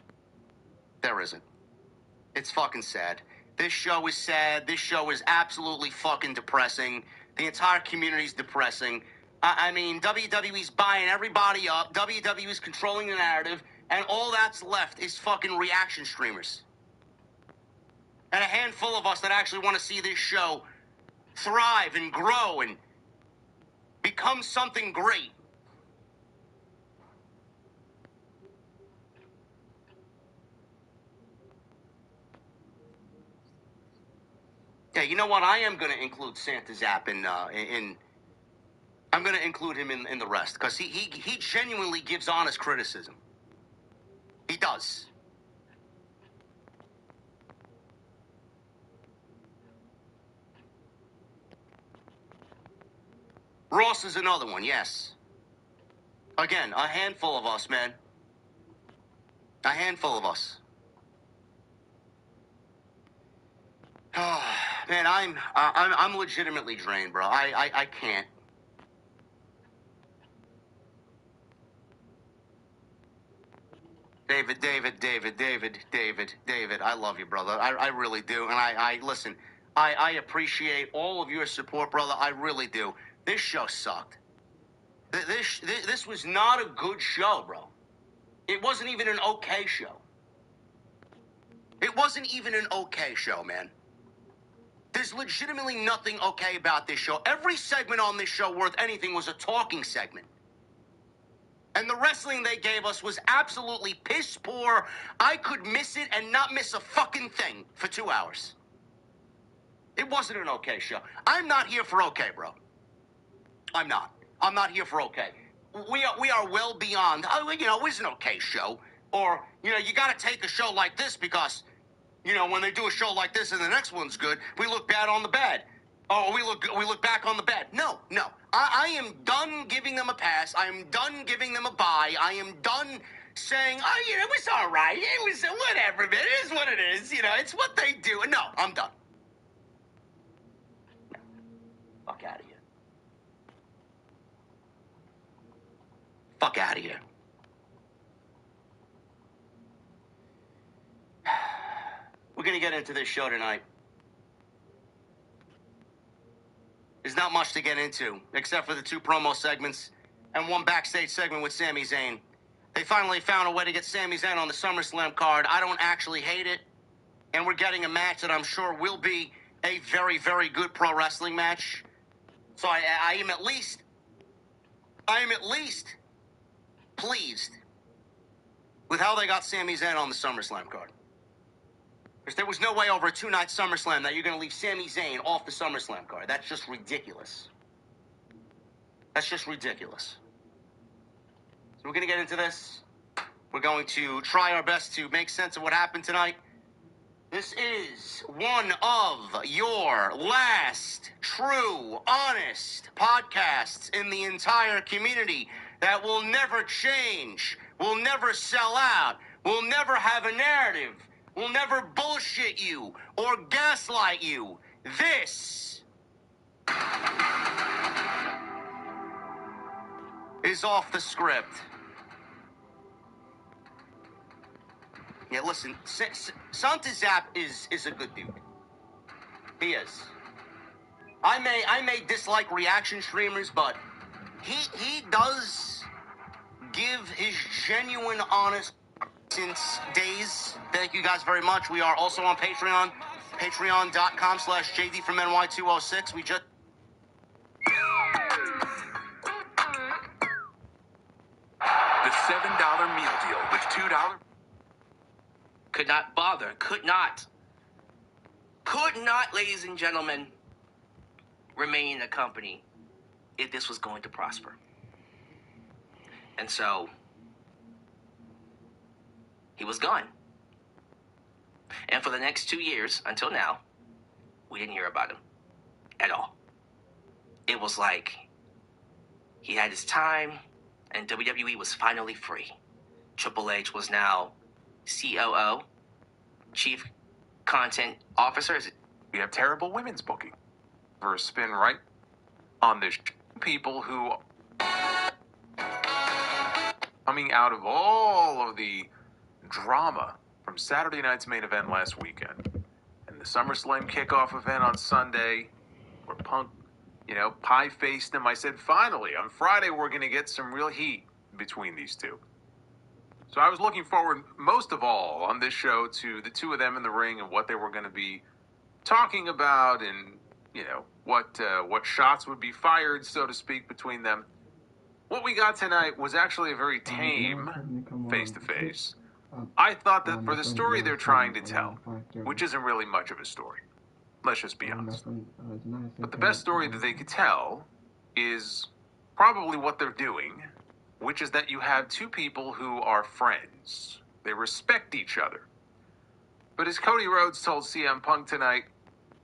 There isn't. It's fucking sad. This show is sad. This show is absolutely fucking depressing. The entire community's depressing. I mean, WWE's buying everybody up. WWE's controlling the narrative. And all that's left is fucking reaction streamers. And a handful of us that actually want to see this show thrive and grow and become something great. Yeah, you know what? I am going to include Santa Zap in I'm going to include him in the rest, because he genuinely gives honest criticism. He does. Ross is another one, yes. Again, a handful of us, man. A handful of us. Oh, man, I'm legitimately drained, bro. I can't. David, I love you, brother. I really do. And I listen, I appreciate all of your support, brother. I really do. This show sucked. This was not a good show, bro. It wasn't even an okay show. It wasn't even an okay show, man. There's legitimately nothing okay about this show. Every segment on this show worth anything was a talking segment. And the wrestling they gave us was absolutely piss poor. I could miss it and not miss a fucking thing for 2 hours. It wasn't an okay show. I'm not here for okay, bro. I'm not. I'm not here for okay. We are well beyond, it's an okay show. Or, you got to take a show like this because, when they do a show like this and the next one's good, we look bad on the bad. Oh, we look back on the bad. No. I am done giving them a pass. I am done giving them a bye. I am done saying, it was all right. It was whatever, man. It is what it is. It's what they do. No, I'm done. Fuck out of here. Fuck out of here. We're going to get into this show tonight. There's not much to get into, except for the 2 promo segments and 1 backstage segment with Sami Zayn. They finally found a way to get Sami Zayn on the SummerSlam card. I don't actually hate it. And we're getting a match that I'm sure will be a very, very good pro wrestling match. So I am at least pleased with how they got Sami Zayn on the SummerSlam card. Because there was no way over a 2-night SummerSlam that you're going to leave Sami Zayn off the SummerSlam card. That's just ridiculous. That's just ridiculous. So we're going to get into this. We're going to try our best to make sense of what happened tonight. This is one of your last true, honest podcasts in the entire community that will never change, will never sell out, will never have a narrative, will never bullshit you or gaslight you. This is off the script. Yeah, listen, Santa Zap is a good dude. He is. I may dislike reaction streamers, but he does give his genuine, honest since days. Thank you guys very much. We are also on Patreon, patreon.com/JD from NY206. We just the $7 meal deal with $2. Could not bother. Could not, ladies and gentlemen, remain in the company if this was going to prosper. And so, he was gone. And for the next 2 years, until now, we didn't hear about him at all. It was like he had his time, and WWE was finally free. Triple H was now COO, Chief Content Officer. We have terrible women's booking. For a spin right on this people who coming out of all of the drama from Saturday night's main event last weekend and the SummerSlam kickoff event on Sunday, where Punk, pie-faced him. I said, finally, on Friday, we're going to get some real heat between these two. So I was looking forward, most of all, on this show to the two of them in the ring and what they were going to be talking about and, what shots would be fired, so to speak, between them. What we got tonight was actually a very tame face-to-face. I thought that for the story they're trying to tell, which isn't really much of a story, let's just be honest, but the best story that they could tell is probably what they're doing, which is that you have two people who are friends. They respect each other. But as Cody Rhodes told CM Punk tonight,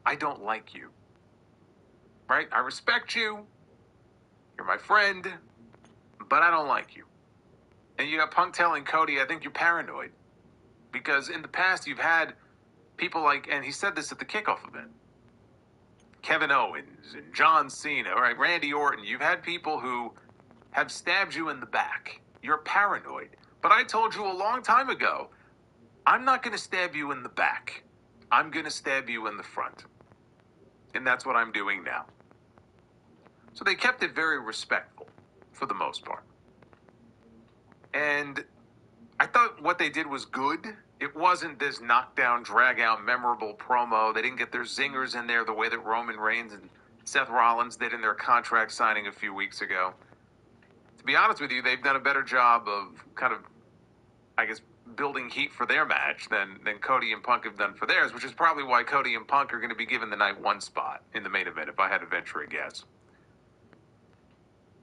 I don't like you. Right? I respect you. You're my friend. But I don't like you. And you got Punk telling Cody, I think you're paranoid. Because in the past, you've had people like, and he said this at the kickoff event, Kevin Owens and John Cena, right? Randy Orton. You've had people who have stabbed you in the back. You're paranoid. But I told you a long time ago, I'm not going to stab you in the back. I'm going to stab you in the front. And that's what I'm doing now. So they kept it very respectful, for the most part. And I thought what they did was good. It wasn't this knockdown, drag-out, memorable promo. They didn't get their zingers in there the way that Roman Reigns and Seth Rollins did in their contract signing a few weeks ago. To be honest with you, they've done a better job of kind of, I guess, building heat for their match than Cody and Punk have done for theirs, which is probably why Cody and Punk are going to be given the night one spot in the main event, if I had to venture a guess.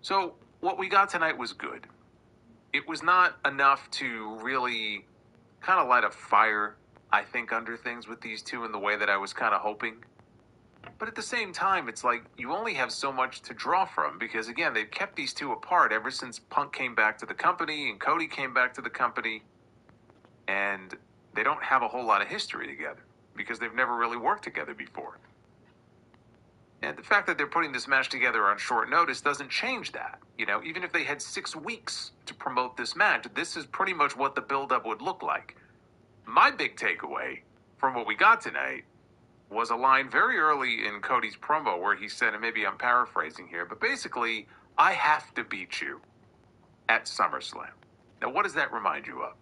So what we got tonight was good. It was not enough to really kind of light a fire, I think, under things with these two in the way that I was kind of hoping. But at the same time, it's like you only have so much to draw from because, again, they've kept these two apart ever since Punk came back to the company and Cody came back to the company. And they don't have a whole lot of history together because they've never really worked together before. And the fact that they're putting this match together on short notice doesn't change that. Even if they had 6 weeks to promote this match, this is pretty much what the build-up would look like. My big takeaway from what we got tonight was a line very early in Cody's promo where he said, and maybe I'm paraphrasing here, but basically, I have to beat you at SummerSlam. Now, what does that remind you of?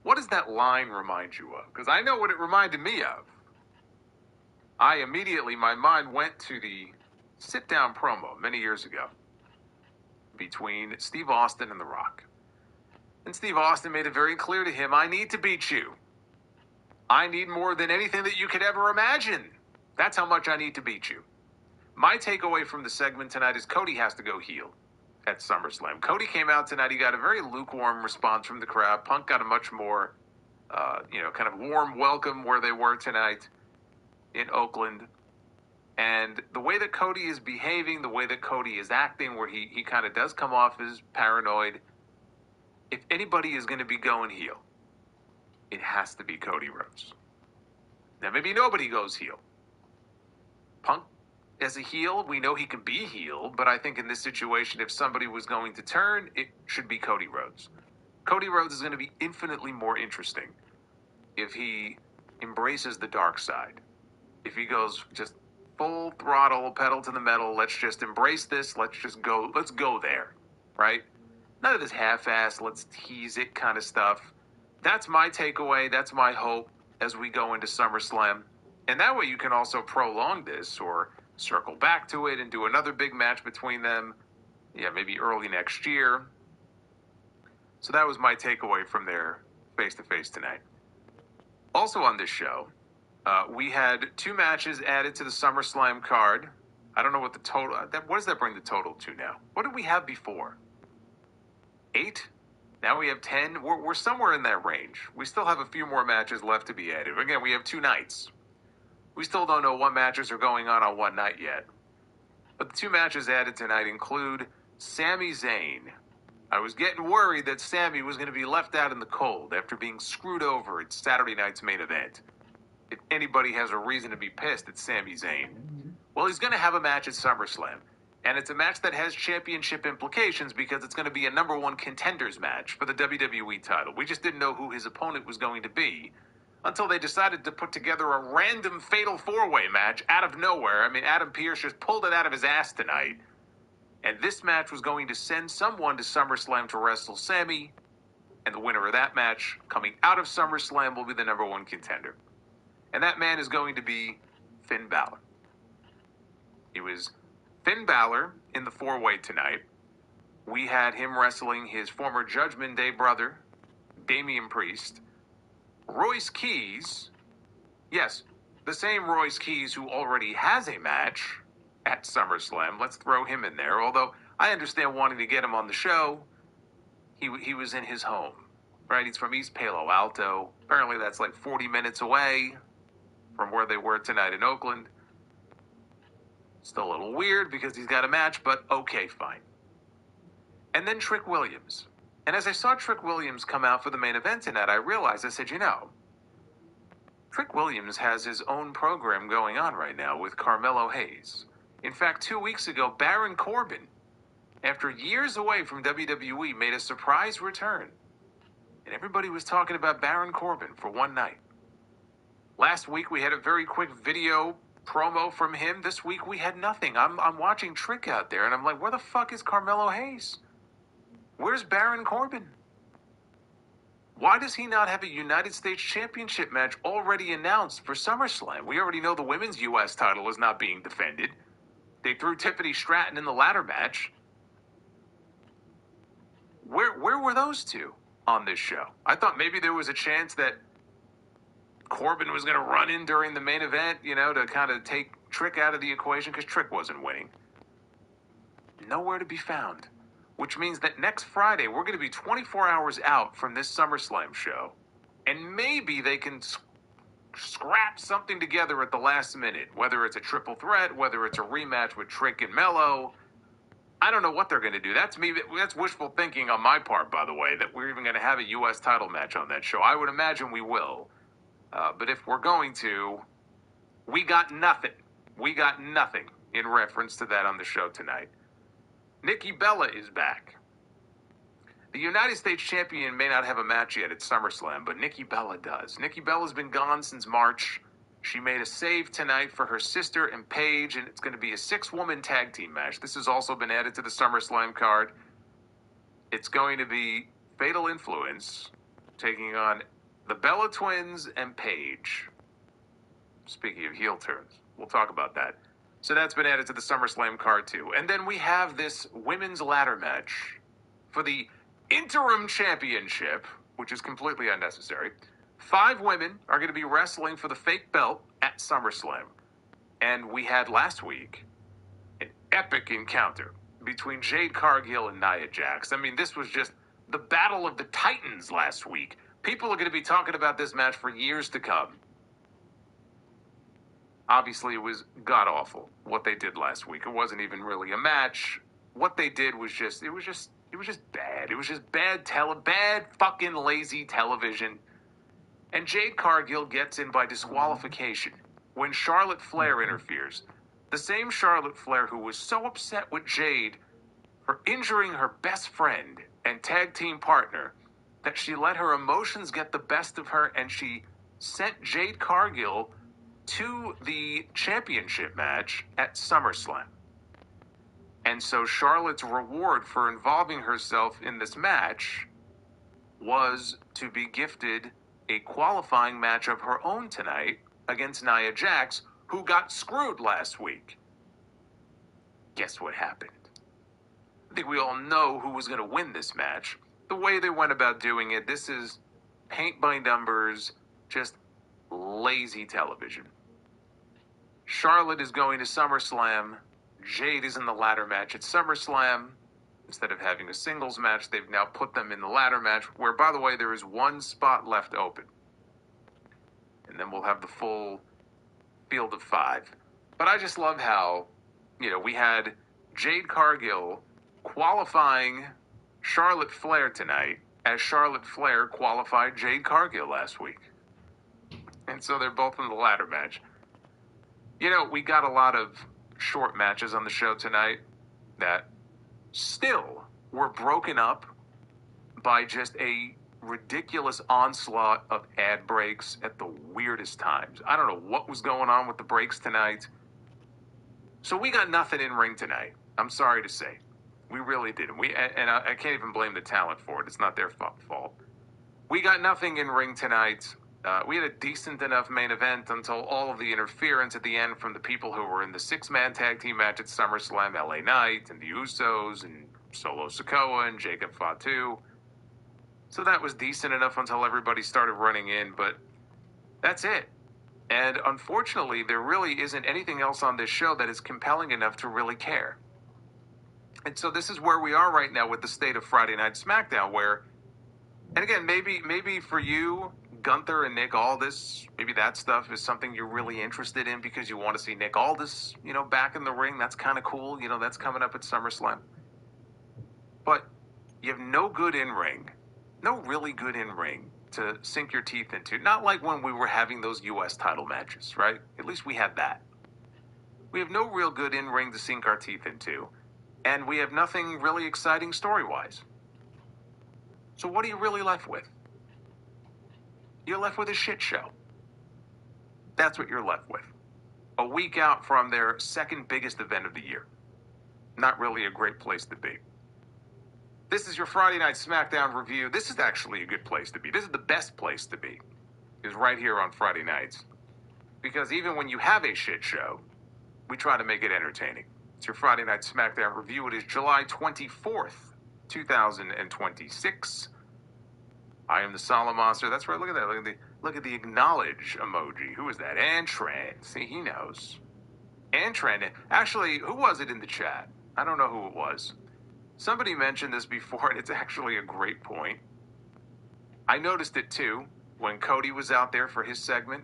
What does that line remind you of? Because I know what it reminded me of. My mind went to the sit-down promo many years ago between Steve Austin and The Rock. And Steve Austin made it very clear to him, I need to beat you. I need more than anything that you could ever imagine. That's how much I need to beat you. My takeaway from the segment tonight is Cody has to go heel at SummerSlam. Cody came out tonight. He got a very lukewarm response from the crowd. Punk got a much more, kind of warm welcome where they were tonight in Oakland. And the way that Cody is behaving, the way that Cody is acting, where he kind of does come off as paranoid, if anybody is going to be going heel, it has to be Cody Rhodes. Now, maybe nobody goes heel. Punk, as a heel, we know he can be heel, but I think in this situation, if somebody was going to turn, it should be Cody Rhodes. Cody Rhodes is going to be infinitely more interesting if he embraces the dark side. If he goes just full throttle, pedal to the metal, let's just embrace this, let's go there, right? None of this half-ass, let's tease it kind of stuff. That's my takeaway, that's my hope as we go into SummerSlam. And that way you can also prolong this or circle back to it and do another big match between them, maybe early next year. So that was my takeaway from their face-to-face tonight. Also on this show, we had 2 matches added to the SummerSlam card. I don't know what the total, what does that bring the total to now? What did we have before? 8? Now we have 10. We're somewhere in that range. We still have a few more matches left to be added. Again, we have 2 nights. We still don't know what matches are going on one night yet. But the 2 matches added tonight include Sami Zayn. I was getting worried that Sami was going to be left out in the cold after being screwed over at Saturday night's main event. If anybody has a reason to be pissed, it's Sami Zayn. Well, he's going to have a match at SummerSlam. And it's a match that has championship implications because it's going to be a number one contenders match for the WWE title. We just didn't know who his opponent was going to be until they decided to put together a random fatal four-way match out of nowhere. I mean, Adam Pearce just pulled it out of his ass tonight. And this match was going to send someone to SummerSlam to wrestle Sammy. And the winner of that match, coming out of SummerSlam, will be the number one contender. And that man is going to be Finn Balor. He was Finn Balor in the four-way tonight. We had him wrestling his former Judgment Day brother, Damian Priest. Royce Keys, yes, the same Royce Keys who already has a match at SummerSlam. Let's throw him in there. Although I understand wanting to get him on the show. He was in his home, right? He's from East Palo Alto. Apparently that's like 40 minutes away from where they were tonight in Oakland. Still a little weird because he's got a match, but okay, fine. And then Trick Williams. And as I saw Trick Williams come out for the main event tonight, I realized, I said, you know, Trick Williams has his own program going on right now with Carmelo Hayes. In fact, 2 weeks ago, Baron Corbin, after years away from WWE, made a surprise return. And everybody was talking about Baron Corbin for one night. Last week, we had a very quick video promo from him. This week, we had nothing. I'm watching Trick out there, and I'm like, where the fuck is Carmelo Hayes? Where's Baron Corbin? Why does he not have a United States Championship match already announced for SummerSlam? We already know the women's U.S. title is not being defended. They threw Tiffany Stratton in the ladder match. Where were those two on this show? I thought maybe there was a chance that Corbin was going to run in during the main event, you know, to kind of take Trick out of the equation because Trick wasn't winning. Nowhere to be found. Which means that next Friday, we're going to be 24 hours out from this SummerSlam show. And maybe they can scrap something together at the last minute. Whether it's a triple threat, whether it's a rematch with Trick and Mello. I don't know what they're going to do. That's wishful thinking on my part, by the way, that we're even going to have a U.S. title match on that show. I would imagine we will. But if we're going to, we got nothing. We got nothing in reference to that on the show tonight. Nikki Bella is back. The United States Champion may not have a match yet at SummerSlam, but Nikki Bella does. Nikki Bella's been gone since March. She made a save tonight for her sister and Paige, and it's going to be a 6-woman tag team match. This has also been added to the SummerSlam card. It's going to be Fatal Influence taking on the Bella Twins and Paige. Speaking of heel turns, we'll talk about that. So that's been added to the SummerSlam card too. And then we have this women's ladder match for the interim championship, which is completely unnecessary. 5 women are going to be wrestling for the fake belt at SummerSlam. And we had last week an epic encounter between Jade Cargill and Nia Jax. I mean, this was just the battle of the Titans last week. People are going to be talking about this match for years to come. Obviously, it was god-awful what they did last week. It wasn't even really a match. What they did was just bad. It was just bad fucking lazy television. And Jade Cargill gets in by disqualification when Charlotte Flair interferes. The same Charlotte Flair who was so upset with Jade for injuring her best friend and tag team partner that she let her emotions get the best of her and she sent Jade Cargill to the championship match at SummerSlam. And so Charlotte's reward for involving herself in this match was to be gifted a qualifying match of her own tonight against Nia Jax, who got screwed last week. Guess what happened? I think we all know who was going to win this match. The way they went about doing it, this is paint by numbers, just lazy television. Charlotte is going to SummerSlam. Jade is in the ladder match at SummerSlam. Instead of having a singles match, they've now put them in the ladder match, where, by the way, there is 1 spot left open. And then we'll have the full field of 5. But I just love how, we had Jade Cargill qualifying Charlotte Flair tonight as Charlotte Flair qualified Jade Cargill last week. And so they're both in the ladder match. We got a lot of short matches on the show tonight. that still were broken up by just a ridiculous onslaught of ad breaks at the weirdest times. I don't know what was going on with the breaks tonight. So we got nothing in ring tonight. I'm sorry to say. We really didn't. I can't even blame the talent for it. It's not their fault. We got nothing in ring tonight. We had a decent enough main event until all of the interference at the end from the people who were in the six-man tag team match at SummerSlam, LA Knight and the Usos and Solo Sikoa and Jacob Fatu. So that was decent enough until everybody started running in, but that's it. And unfortunately, there really isn't anything else on this show that is compelling enough to really care. And so this is where we are right now with the state of Friday Night SmackDown, where, and again, maybe for you, Gunther and Nick Aldis, maybe that stuff is something you're really interested in because you want to see Nick Aldis, back in the ring. That's kind of cool. That's coming up at SummerSlam. But you have no good in-ring, no really good in-ring to sink your teeth into. Not like when we were having those U.S. title matches, right? At least we had that. We have no real good in-ring to sink our teeth into. And we have nothing really exciting story-wise. So what are you really left with? You're left with a shit show. That's what you're left with. A week out from their second biggest event of the year. Not really a great place to be. This is your Friday Night SmackDown review. This is actually a good place to be. This is the best place to be. Is right here on Friday nights. Because even when you have a shit show, we try to make it entertaining. It's your Friday Night SmackDown review. It is July 24th, 2026. I am the Solemn Monster. That's right. Look at that. Look at the acknowledge emoji. Who is that? Antran. See, he knows. Antran. Actually, who was it in the chat? I don't know who it was. Somebody mentioned this before, and it's actually a great point. I noticed it too when Cody was out there for his segment.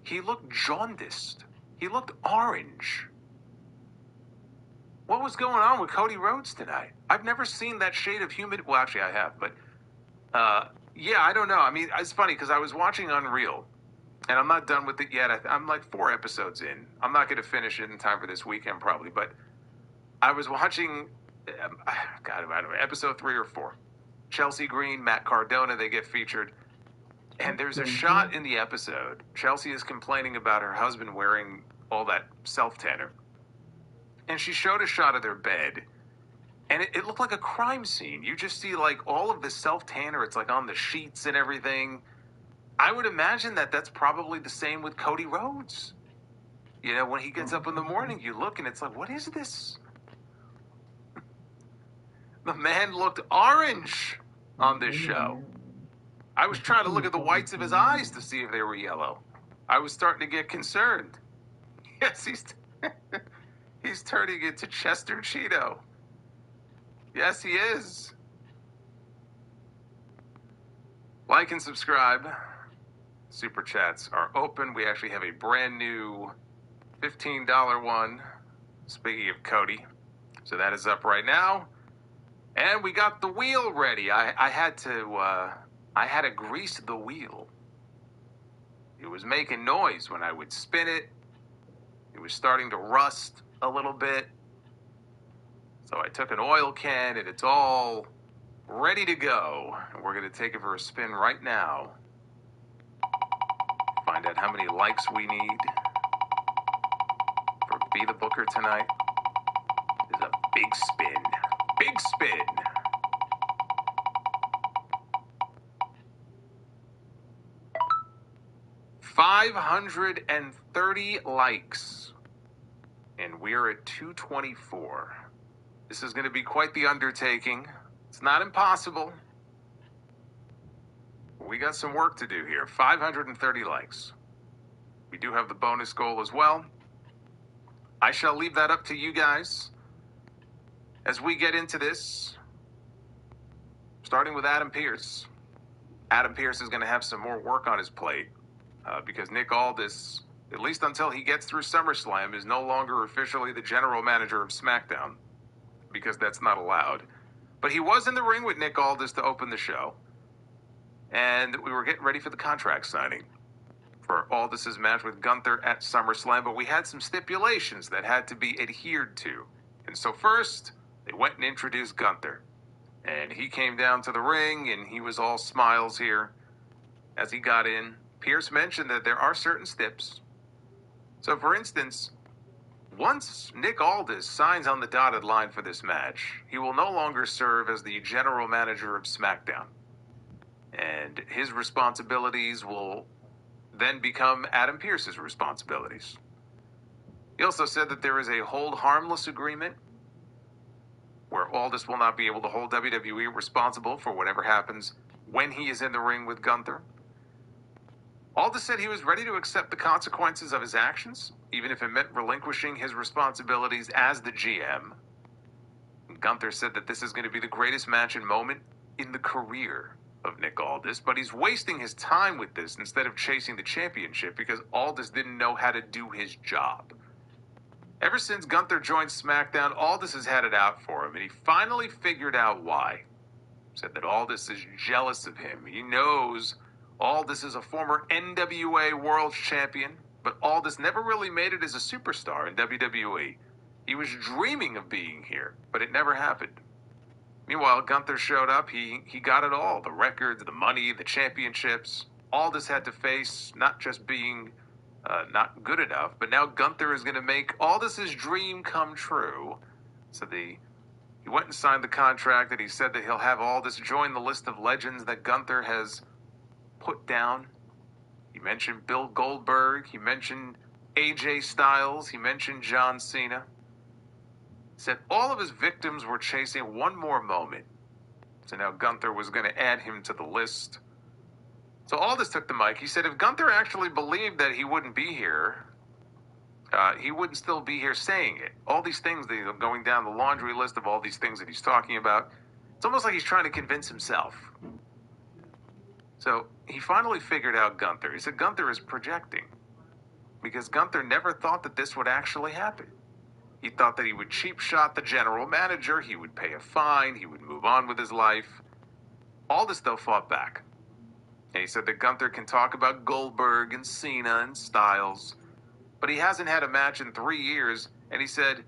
He looked jaundiced. He looked orange. What was going on with Cody Rhodes tonight? I've never seen that shade of humid. Well, actually, I have, but yeah, I don't know. I mean, it's funny because I was watching Unreal, and I'm not done with it yet. I'm like 4 episodes in. I'm not going to finish it in time for this weekend, probably, but I was watching, God, I don't know, episode 3 or 4. Chelsea Green, Matt Cardona, they get featured. And there's a shot in the episode. Chelsea is complaining about her husband wearing all that self-tanner. And she showed a shot of their bed. And it looked like a crime scene. You just see like all of the self-tanner. It's like on the sheets and everything. I would imagine that that's probably the same with Cody Rhodes. When he gets up in the morning, you look and it's like, what is this? The man looked orange on this show. I was trying to look at the whites of his eyes to see if they were yellow. I was starting to get concerned. Yes, he's turning into Chester Cheeto. Yes, he is. Like and subscribe. Super chats are open. We actually have a brand new $15 one. Speaking of Cody. So that is up right now. And we got the wheel ready. I had to grease the wheel. It was making noise when I would spin it. It was starting to rust a little bit. So I took an oil can and it's all ready to go. And we're going to take it for a spin right now. Find out how many likes we need for Be the Booker tonight. This is a big spin. Big spin. $530 likes. And we're at 224. This is going to be quite the undertaking. It's not impossible. We got some work to do here. 530 likes. We do have the bonus goal as well. I shall leave that up to you guys as we get into this. Starting with Adam Pearce. Adam Pearce is going to have some more work on his plate because Nick Aldis, at least until he gets through SummerSlam, is no longer officially the general manager of SmackDown because that's not allowed. But he was in the ring with Nick Aldis to open the show. And we were getting ready for the contract signing for Aldis' match with Gunther at SummerSlam. But we had some stipulations that had to be adhered to. And so first, They went and introduced Gunther. And he came down to the ring, and he was all smiles here as he got in. Pierce mentioned that there are certain steps. So, for instance, once Nick Aldis signs on the dotted line for this match, he will no longer serve as the general manager of Smackdown. And his responsibilities will then become Adam Pearce's responsibilities. He also said that there is a hold harmless agreement where Aldis will not be able to hold WWE responsible for whatever happens when he is in the ring with Gunther. Aldis said he was ready to accept the consequences of his actions, even if it meant relinquishing his responsibilities as the GM. Gunther said that this is going to be the greatest match and moment in the career of Nick Aldis, but he's wasting his time with this instead of chasing the championship because Aldis didn't know how to do his job. Ever since Gunther joined SmackDown, Aldis has had it out for him, and he finally figured out why. Said that Aldis is jealous of him. He knows Aldis is a former NWA World Champion, but Aldis never really made it as a superstar in WWE. He was dreaming of being here, but it never happened. Meanwhile, Gunther showed up. He got it all. The records, the money, the championships. Aldis had to face not just being not good enough, but now Gunther is going to make Aldis' dream come true. So he went and signed the contract, and he said that he'll have Aldis join the list of legends that Gunther has put down. He mentioned Bill Goldberg. He mentioned AJ Styles. He mentioned John Cena. He said all of his victims were chasing one more moment. So now Gunther was going to add him to the list. So Aldis took the mic. He said if Gunther actually believed that he wouldn't be here, he wouldn't still be here saying it. All these things, going down the laundry list of all these things that he's talking about, it's almost like he's trying to convince himself. So he finally figured out Gunther. He said Gunther is projecting because Gunther never thought that this would actually happen. He thought that he would cheap shot the general manager, he would pay a fine, he would move on with his life. Aldis, though, fought back. And he said that Gunther can talk about Goldberg and Cena and Styles, but he hasn't had a match in 3 years, and he said,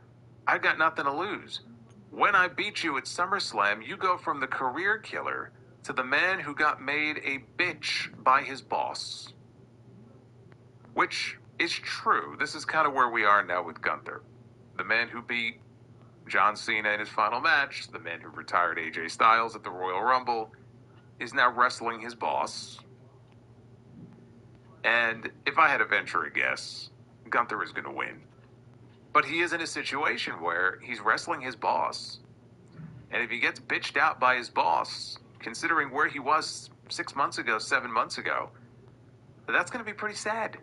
I've got nothing to lose. When I beat you at SummerSlam, you go from the career killer to the man who got made a bitch by his boss. Which is true. This is kind of where we are now with Gunther. The man who beat John Cena in his final match, the man who retired AJ Styles at the Royal Rumble, is now wrestling his boss. And if I had to venture a guess, Gunther is going to win. But he is in a situation where he's wrestling his boss. And if he gets bitched out by his boss, considering where he was 6 months ago, 7 months ago, that's going to be pretty sad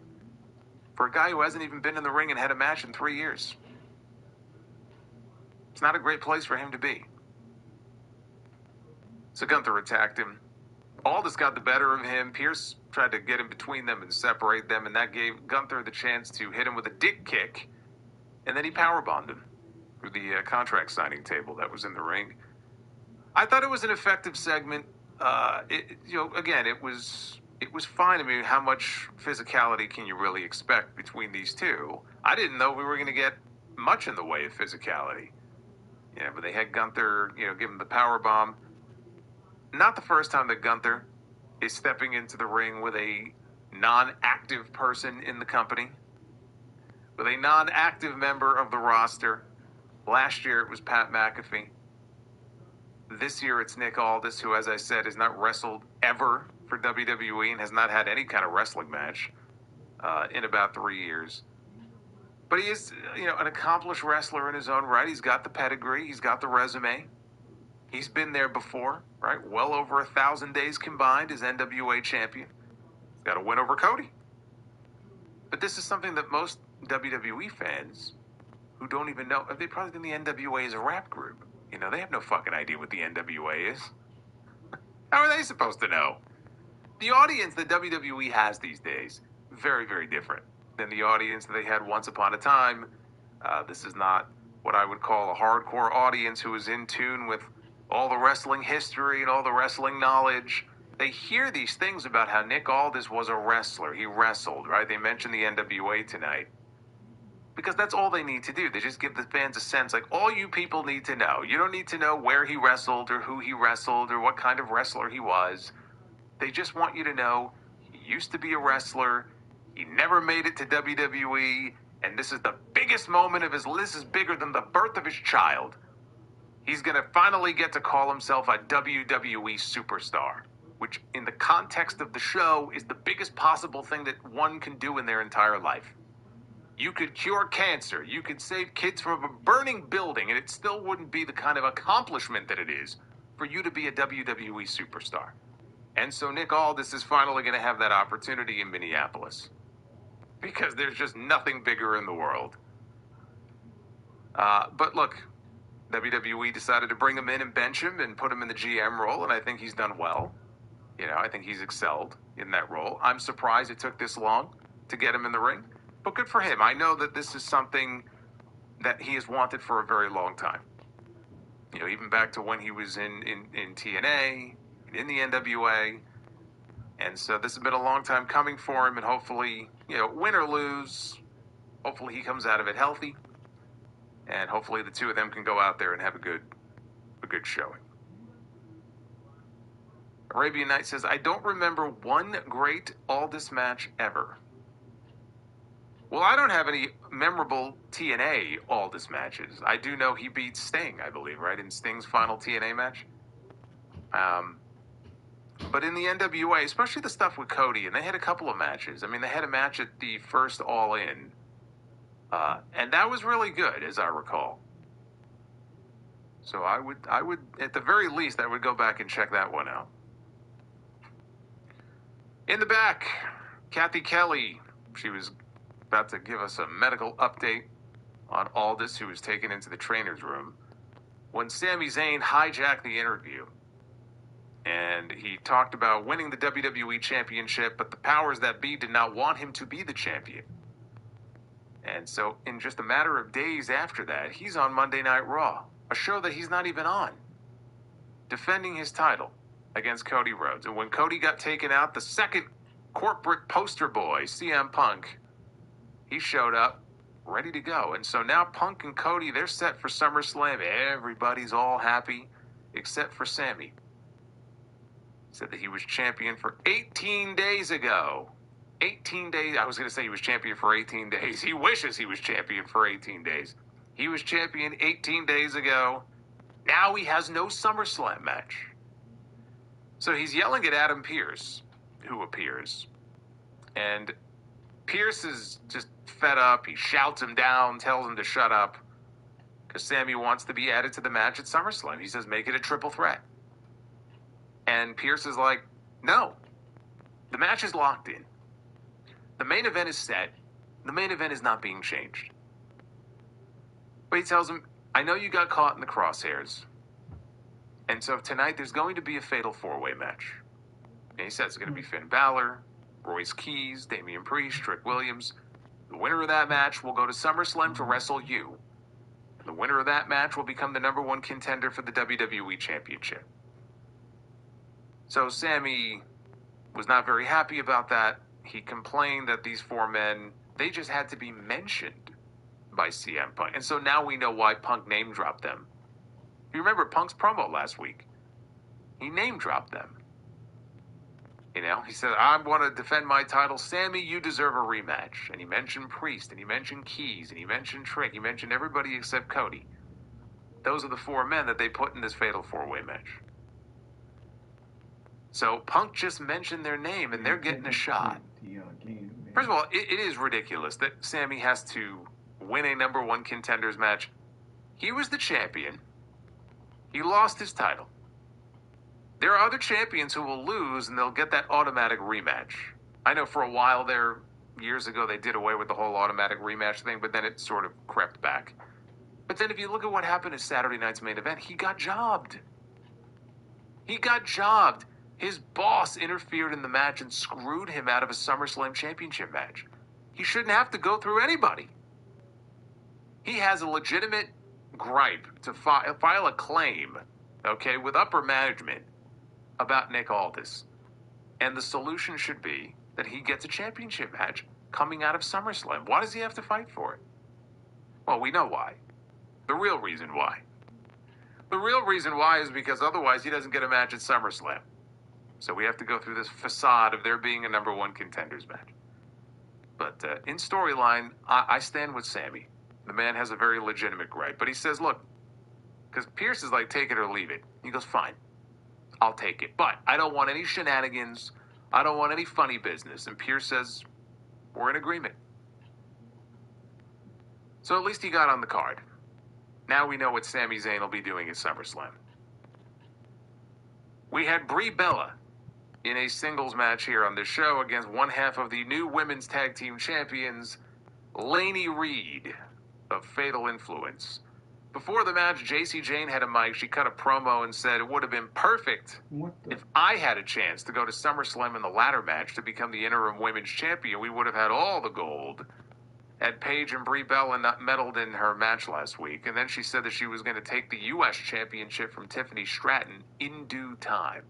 for a guy who hasn't even been in the ring and had a match in 3 years. It's not a great place for him to be. So Gunther attacked him. Aldis got the better of him. Pierce tried to get in between them and separate them, and that gave Gunther the chance to hit him with a dick kick, and then he powerbombed him through the contract signing table that was in the ring. I thought it was an effective segment. Again, it was fine. I mean, how much physicality can you really expect between these two? I didn't know we were going to get much in the way of physicality. Yeah, but they had Gunther, give him the power bomb. Not the first time that Gunther is stepping into the ring with a non-active person in the company, with a non-active member of the roster. Last year it was Pat McAfee. This year it's Nick Aldis, who, as I said, has not wrestled ever for WWE and has not had any kind of wrestling match in about 3 years. But he is, an accomplished wrestler in his own right. He's got the pedigree. He's got the resume. He's been there before, right? Well over 1,000 days combined as NWA champion. He's got a win over Cody. But this is something that most WWE fans who don't even know, they probably think the NWA is a rap group. They have no fucking idea what the NWA is. How are they supposed to know? The audience that WWE has these days, very, very different than the audience that they had once upon a time. This is not what I would call a hardcore audience who is in tune with all the wrestling history and all the wrestling knowledge. They hear these things about how Nick Aldis was a wrestler. He wrestled, right? They mentioned the NWA tonight. Because that's all they need to do. They just give the fans a sense, like, all you people need to know. You don't need to know where he wrestled or who he wrestled or what kind of wrestler he was. They just want you to know he used to be a wrestler, he never made it to WWE, and this is the biggest moment of his life. This is bigger than the birth of his child. He's going to finally get to call himself a WWE superstar, which in the context of the show is the biggest possible thing that one can do in their entire life. You could cure cancer, you could save kids from a burning building, and it still wouldn't be the kind of accomplishment that it is for you to be a WWE superstar. And so Nick Aldis is finally going to have that opportunity in Minneapolis. Because there's just nothing bigger in the world. But look, WWE decided to bring him in and bench him and put him in the GM role, and I think he's done well. You know, I think he's excelled in that role. I'm surprised it took this long to get him in the ring, but good for him. I know that this is something that he has wanted for a very long time. You know, even back to when he was in TNA, in the NWA, and so this has been a long time coming for him, and hopefully, you know, win or lose, hopefully he comes out of it healthy, and hopefully the two of them can go out there and have a good showing. Arabian Night says, I don't remember one great Aldis match ever. Well, I don't have any memorable TNA Aldis matches. I do know he beat Sting, I believe, right, in Sting's final TNA match. But in the NWA, especially the stuff with Cody, and they had a couple of matches. I mean, they had a match at the first All In, and that was really good, as I recall. So I would, at the very least, I would go back and check that one out. In the back, Kathy Kelly, she was about to give us a medical update on Aldis, who was taken into the trainer's room, when Sami Zayn hijacked the interview. And he talked about winning the WWE Championship, but the powers that be did not want him to be the champion. And so, in just a matter of days after that, he's on Monday Night Raw, a show that he's not even on, defending his title against Cody Rhodes. And when Cody got taken out, the second corporate poster boy, CM Punk, he showed up ready to go. And so now Punk and Cody, they're set for SummerSlam. Everybody's all happy except for Sami. Said that he was champion for 18 days ago. 18 days. I was going to say he was champion for 18 days. He wishes he was champion for 18 days. He was champion 18 days ago. Now he has no SummerSlam match. So he's yelling at Adam Pearce, who appears. And Pearce is just fed up. He shouts him down, tells him to shut up, because Sami wants to be added to the match at SummerSlam. He says, make it a triple threat. And Pearce is like, no, the match is locked in. The main event is set. The main event is not being changed. But he tells him, I know you got caught in the crosshairs. And so tonight there's going to be a fatal four-way match. And he says it's going to be Finn Balor, Royce Keys, Damian Priest, Trick Williams. The winner of that match will go to SummerSlam to wrestle you. And the winner of that match will become the number one contender for the WWE Championship. So Sami was not very happy about that. He complained that these four men, they just had to be mentioned by CM Punk. And so now we know why Punk name-dropped them. You remember Punk's promo last week? He name-dropped them. You know, he said, I want to defend my title. Sami, you deserve a rematch. And he mentioned Priest, and he mentioned Keys, and he mentioned Trick. He mentioned everybody except Cody. Those are the four men that they put in this fatal four-way match. So Punk just mentioned their name, and they're getting a shot. First of all, it is ridiculous that Sami has to win a number one contenders match. He was the champion. He lost his title. There are other champions who will lose, and they'll get that automatic rematch. I know for a while there, years ago, they did away with the whole automatic rematch thing, but then it sort of crept back. But then if you look at what happened at Saturday night's main event, he got jobbed. He got jobbed. His boss interfered in the match and screwed him out of a SummerSlam championship match. He shouldn't have to go through anybody. He has a legitimate gripe to file a claim, okay, with upper management about Nick Aldis. And the solution should be that he gets a championship match coming out of SummerSlam. Why does he have to fight for it? Well, we know why. The real reason why. The real reason why is because otherwise he doesn't get a match at SummerSlam. So we have to go through this facade of there being a number one contenders match. But in storyline, I stand with Sammy. The man has a very legitimate gripe. But he says, look, because Pierce is like, take it or leave it. He goes, fine, I'll take it. But I don't want any shenanigans. I don't want any funny business. And Pierce says, we're in agreement. So at least he got on the card. Now we know what Sami Zayn will be doing at SummerSlam. We had Brie Bella in a singles match here on this show against one half of the new women's tag team champions, Lainey Reed of Fatal Influence. Before the match, JC Jane had a mic. She cut a promo and said it would have been perfect if I had a chance to go to SummerSlam in the ladder match to become the interim women's champion. We would have had all the gold. Had Paige and Brie Bella not meddled in her match last week. And then she said that she was going to take the U.S. championship from Tiffany Stratton in due time.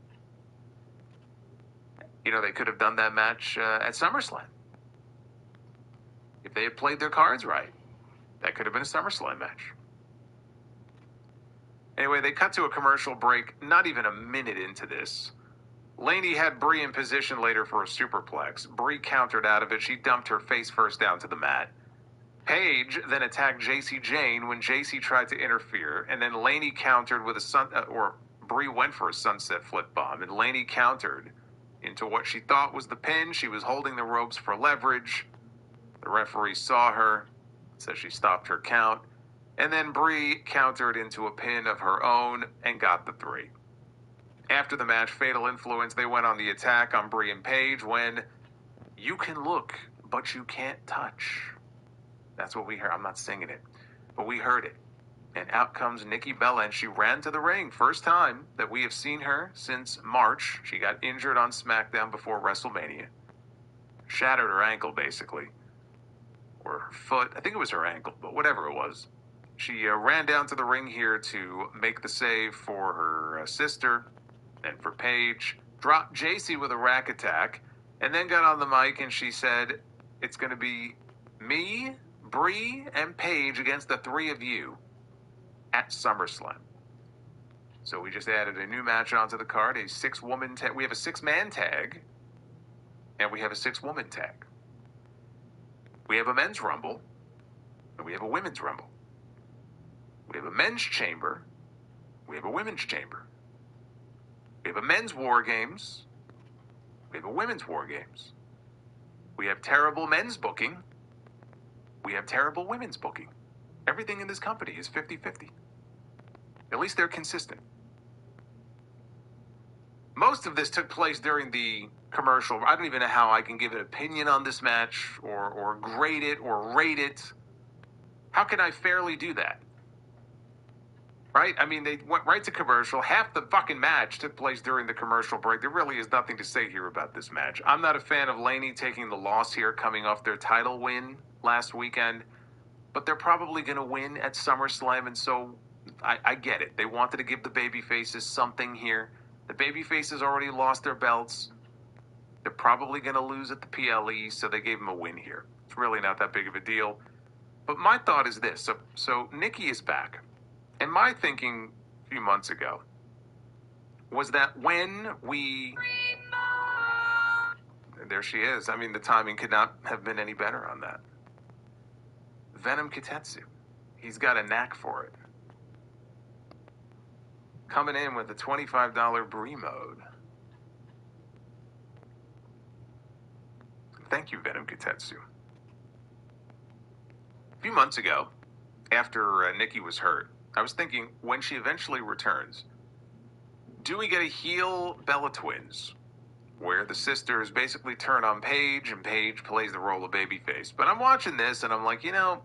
You know, they could have done that match at SummerSlam. If they had played their cards right, that could have been a SummerSlam match. Anyway, they cut to a commercial break, not even a minute into this. Lainey had Brie in position later for a superplex. Brie countered out of it. She dumped her face first down to the mat. Paige then attacked JC Jane when JC tried to interfere, and then Lainey countered with Brie went for a sunset flip bomb, and Lainey countered into what she thought was the pin. She was holding the ropes for leverage. The referee saw her, so she stopped her count, and then Brie countered into a pin of her own and got the 3. After the match, Fatal Influence, they went on the attack on Brie and Paige when you can look, but you can't touch. That's what we heard. I'm not singing it, but we heard it. And out comes Nikki Bella, and she ran to the ring. First time that we have seen her since March. She got injured on Smackdown before WrestleMania. Shattered her ankle, basically. Or her foot. I think it was her ankle, but whatever it was. She ran down to the ring here to make the save for her sister and for Paige. Dropped JC with a rack attack, and then got on the mic and she said, it's going to be me, Brie, and Paige against the 3 of you at SummerSlam. So we just added a new match onto the card, a 6-woman tag. We have a 6-man tag, and we have a 6-woman tag. We have a men's rumble, and we have a women's rumble. We have a men's chamber, we have a women's chamber. We have a men's war games, we have a women's war games. We have terrible men's booking, we have terrible women's booking. Everything in this company is 50-50. At least they're consistent. Most of this took place during the commercial. I don't even know how I can give an opinion on this match or grade it or rate it. How can I fairly do that? Right? I mean, they went right to commercial. Half the fucking match took place during the commercial break. There really is nothing to say here about this match. I'm not a fan of Lainey taking the loss here coming off their title win last weekend. But they're probably going to win at SummerSlam, and so I get it. They wanted to give the babyfaces something here. The babyfaces already lost their belts. They're probably going to lose at the PLE, so they gave them a win here. It's really not that big of a deal. But my thought is this. So Nikki is back. And my thinking a few months ago was that when we... There she is. I mean, the timing could not have been any better on that. Venom Kitetsu. He's got a knack for it. Coming in with a $25 Brie mode. Thank you, Venom Kitetsu. A few months ago, after Nikki was hurt, I was thinking, when she eventually returns, do we get a heel Bella Twins, where the sisters basically turn on Paige, and Paige plays the role of babyface? But I'm watching this, and I'm like, you know,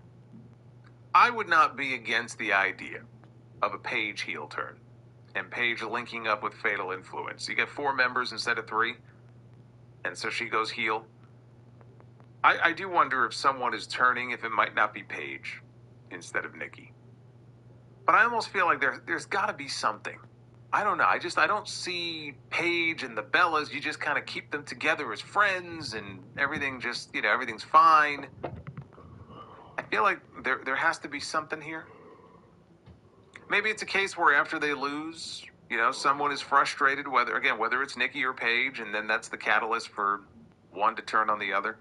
I would not be against the idea of a Paige heel turn, and Paige linking up with Fatal Influence. You get 4 members instead of 3, and so she goes heel. I do wonder if someone is turning, if it might not be Paige instead of Nikki. But I almost feel like there's got to be something. I don't know. I don't see Paige and the Bellas. You just kind of keep them together as friends, and everything just, everything's fine. I feel like there has to be something here. Maybe it's a case where after they lose, someone is frustrated, whether it's Nikki or Paige, and then that's the catalyst for one to turn on the other.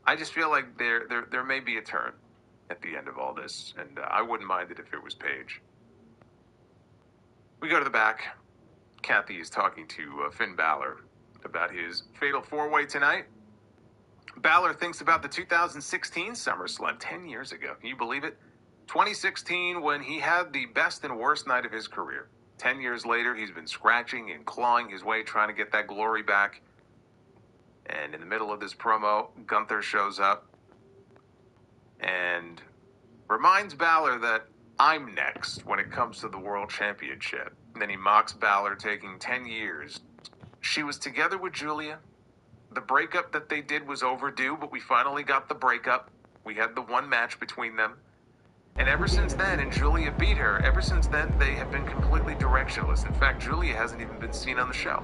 I just feel like there may be a turn at the end of all this, and I wouldn't mind it if it was Paige. We go to the back. Kathy is talking to Finn Balor about his fatal four-way tonight. Balor thinks about the 2016 SummerSlam 10 years ago. Can you believe it? 2016, when he had the best and worst night of his career. 10 years later, he's been scratching and clawing his way, trying to get that glory back. And in the middle of this promo, Gunther shows up and reminds Balor that I'm next when it comes to the World Championship. And then he mocks Balor taking 10 years. She was together with Julia. The breakup that they did was overdue, but we finally got the breakup. We had the one match between them. And ever since then, and Julia beat her, ever since then, they have been completely directionless. In fact, Julia hasn't even been seen on the show.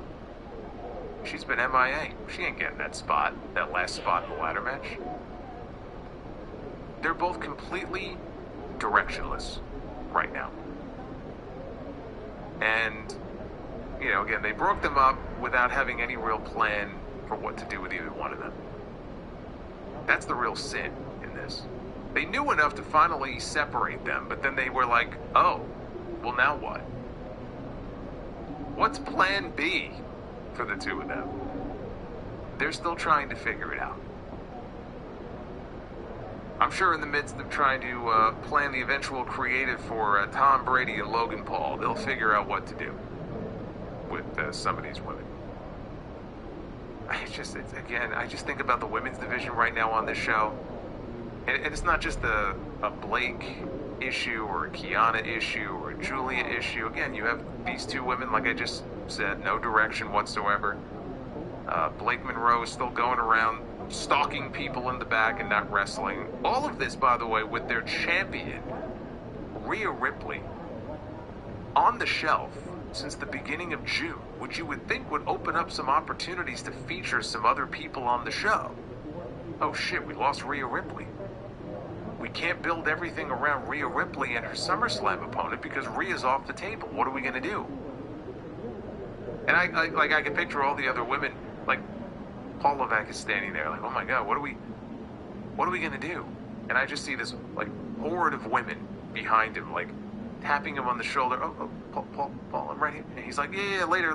She's been MIA. She ain't getting that spot, that last spot in the ladder match. They're both completely directionless right now. And, again, they broke them up without having any real plan for what to do with either one of them. That's the real sin in this. They knew enough to finally separate them, but then they were like, oh, well, now what? What's plan B for the two of them? They're still trying to figure it out. I'm sure in the midst of trying to plan the eventual creative for Tom Brady and Logan Paul, they'll figure out what to do with some of these women. I just think about the women's division right now on this show. And it's not just a Blake issue or a Kiana issue or a Julia issue. Again, you have these two women, like I just said, no direction whatsoever. Blake Monroe is still going around stalking people in the back and not wrestling. All of this, by the way, with their champion, Rhea Ripley, on the shelf since the beginning of June, which you would think would open up some opportunities to feature some other people on the show. Oh shit, we lost Rhea Ripley. We can't build everything around Rhea Ripley and her SummerSlam opponent because Rhea's off the table. What are we going to do? And I can picture all the other women, like Paul Levesque is standing there like, oh my God, what are we going to do? And I just see this like horde of women behind him, like tapping him on the shoulder. Oh, Paul, I'm right here. And he's like, yeah, later.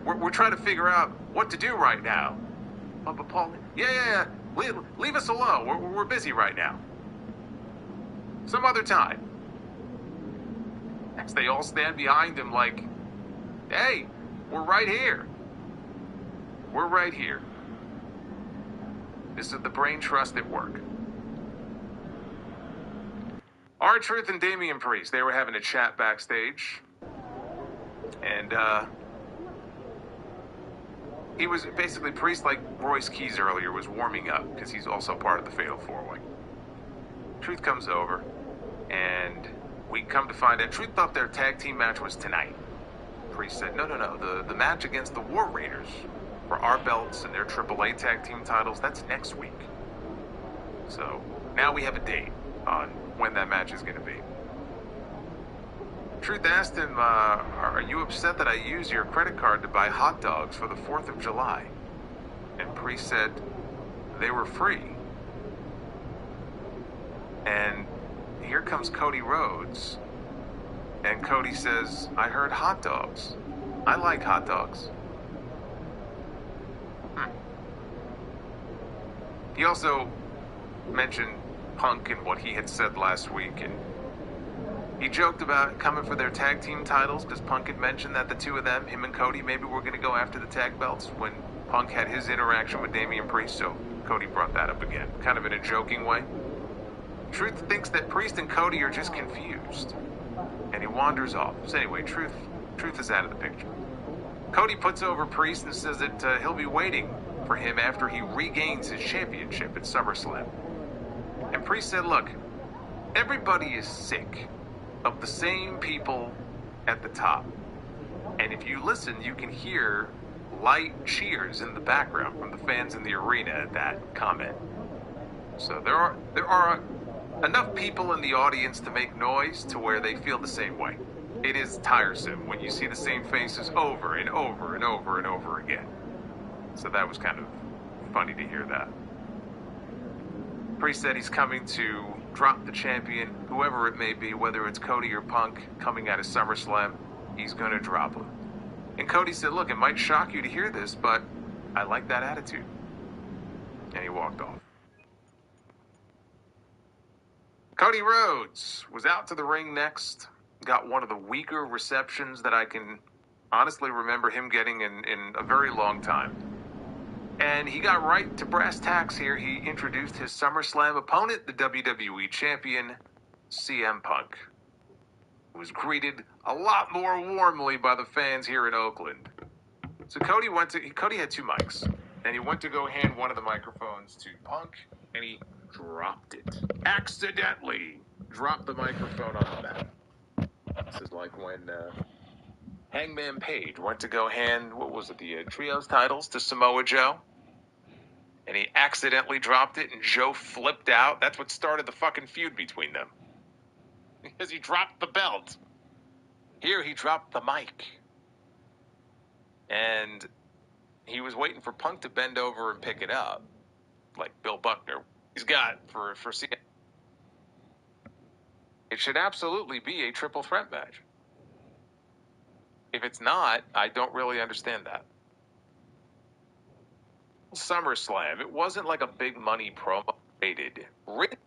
We're trying to figure out what to do right now. Oh, but Paul, yeah. Leave us alone. We're busy right now. Some other time. Next, they all stand behind him like, hey, we're right here. We're right here. This is the brain trust at work. R-Truth and Damian Priest, they were having a chat backstage. And, he was basically, Priest, like Royce Keys earlier, was warming up because he's also part of the Fatal 4-Way. Truth comes over, and we come to find out Truth thought their tag team match was tonight. Priest said, no, the match against the War Raiders for our belts and their AAA tag team titles, that's next week. So now we have a date on when that match is going to be. Truth asked him, are you upset that I used your credit card to buy hot dogs for the 4th of July? And Priest said, they were free. And here comes Cody Rhodes. And Cody says, I heard hot dogs. I like hot dogs. He also mentioned Punk and what he had said last week, and he joked about coming for their tag team titles because Punk had mentioned that the two of them, him and Cody, maybe were going to go after the tag belts when Punk had his interaction with Damian Priest, so Cody brought that up again, kind of in a joking way. Truth thinks that Priest and Cody are just confused, and he wanders off. So anyway, Truth is out of the picture. Cody puts over Priest and says that he'll be waiting for him after he regains his championship at SummerSlam. And Priest said, look, everybody is sick of the same people at the top. And if you listen, you can hear light cheers in the background from the fans in the arena at that comment. So there are enough people in the audience to make noise to where they feel the same way. It is tiresome when you see the same faces over and over and over and over again. So that was kind of funny to hear that. Priest said he's coming to drop the champion, whoever it may be, whether it's Cody or Punk coming out of SummerSlam, he's going to drop him. And Cody said, look, it might shock you to hear this, but I like that attitude. And he walked off. Cody Rhodes was out to the ring next, got one of the weaker receptions that I can honestly remember him getting in a very long time. And he got right to brass tacks here. He introduced his SummerSlam opponent, the WWE Champion, CM Punk, who was greeted a lot more warmly by the fans here in Oakland. So Cody had two mics, and he went to go hand one of the microphones to Punk, and he dropped it. Accidentally dropped the microphone on the mat. This is like when Hangman Page went to go hand, the Trios titles to Samoa Joe. And he accidentally dropped it, and Joe flipped out. That's what started the fucking feud between them. Because he dropped the belt. Here, he dropped the mic. And he was waiting for Punk to bend over and pick it up. Like Bill Buckner. He's got for CM. It should absolutely be a triple threat match. If it's not, I don't really understand that. SummerSlam, it wasn't like a big money promo rated.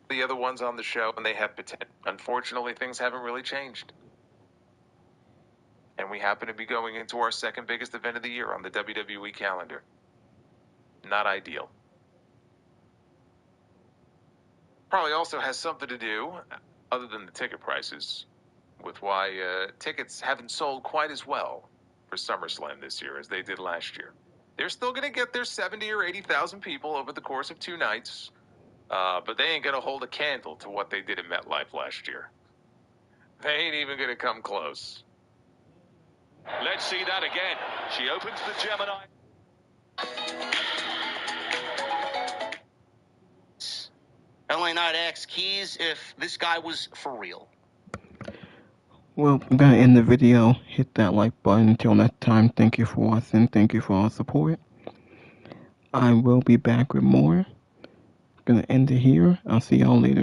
The other ones on the show, and they have potential. Unfortunately, things haven't really changed. And we happen to be going into our second biggest event of the year on the WWE calendar. Not ideal. Probably also has something to do, other than the ticket prices, with why tickets haven't sold quite as well for SummerSlam this year as they did last year. They're still going to get their 70 or 80,000 people over the course of 2 nights, but they ain't going to hold a candle to what they did in MetLife last year. They ain't even going to come close. Let's see that again. She opens the Gemini. LA Knight asks Keys if this guy was for real. Well, I'm going to end the video. Hit that like button. Until next time, thank you for watching. Thank you for all the support. I will be back with more. Gonna end it here. I'll see y'all later.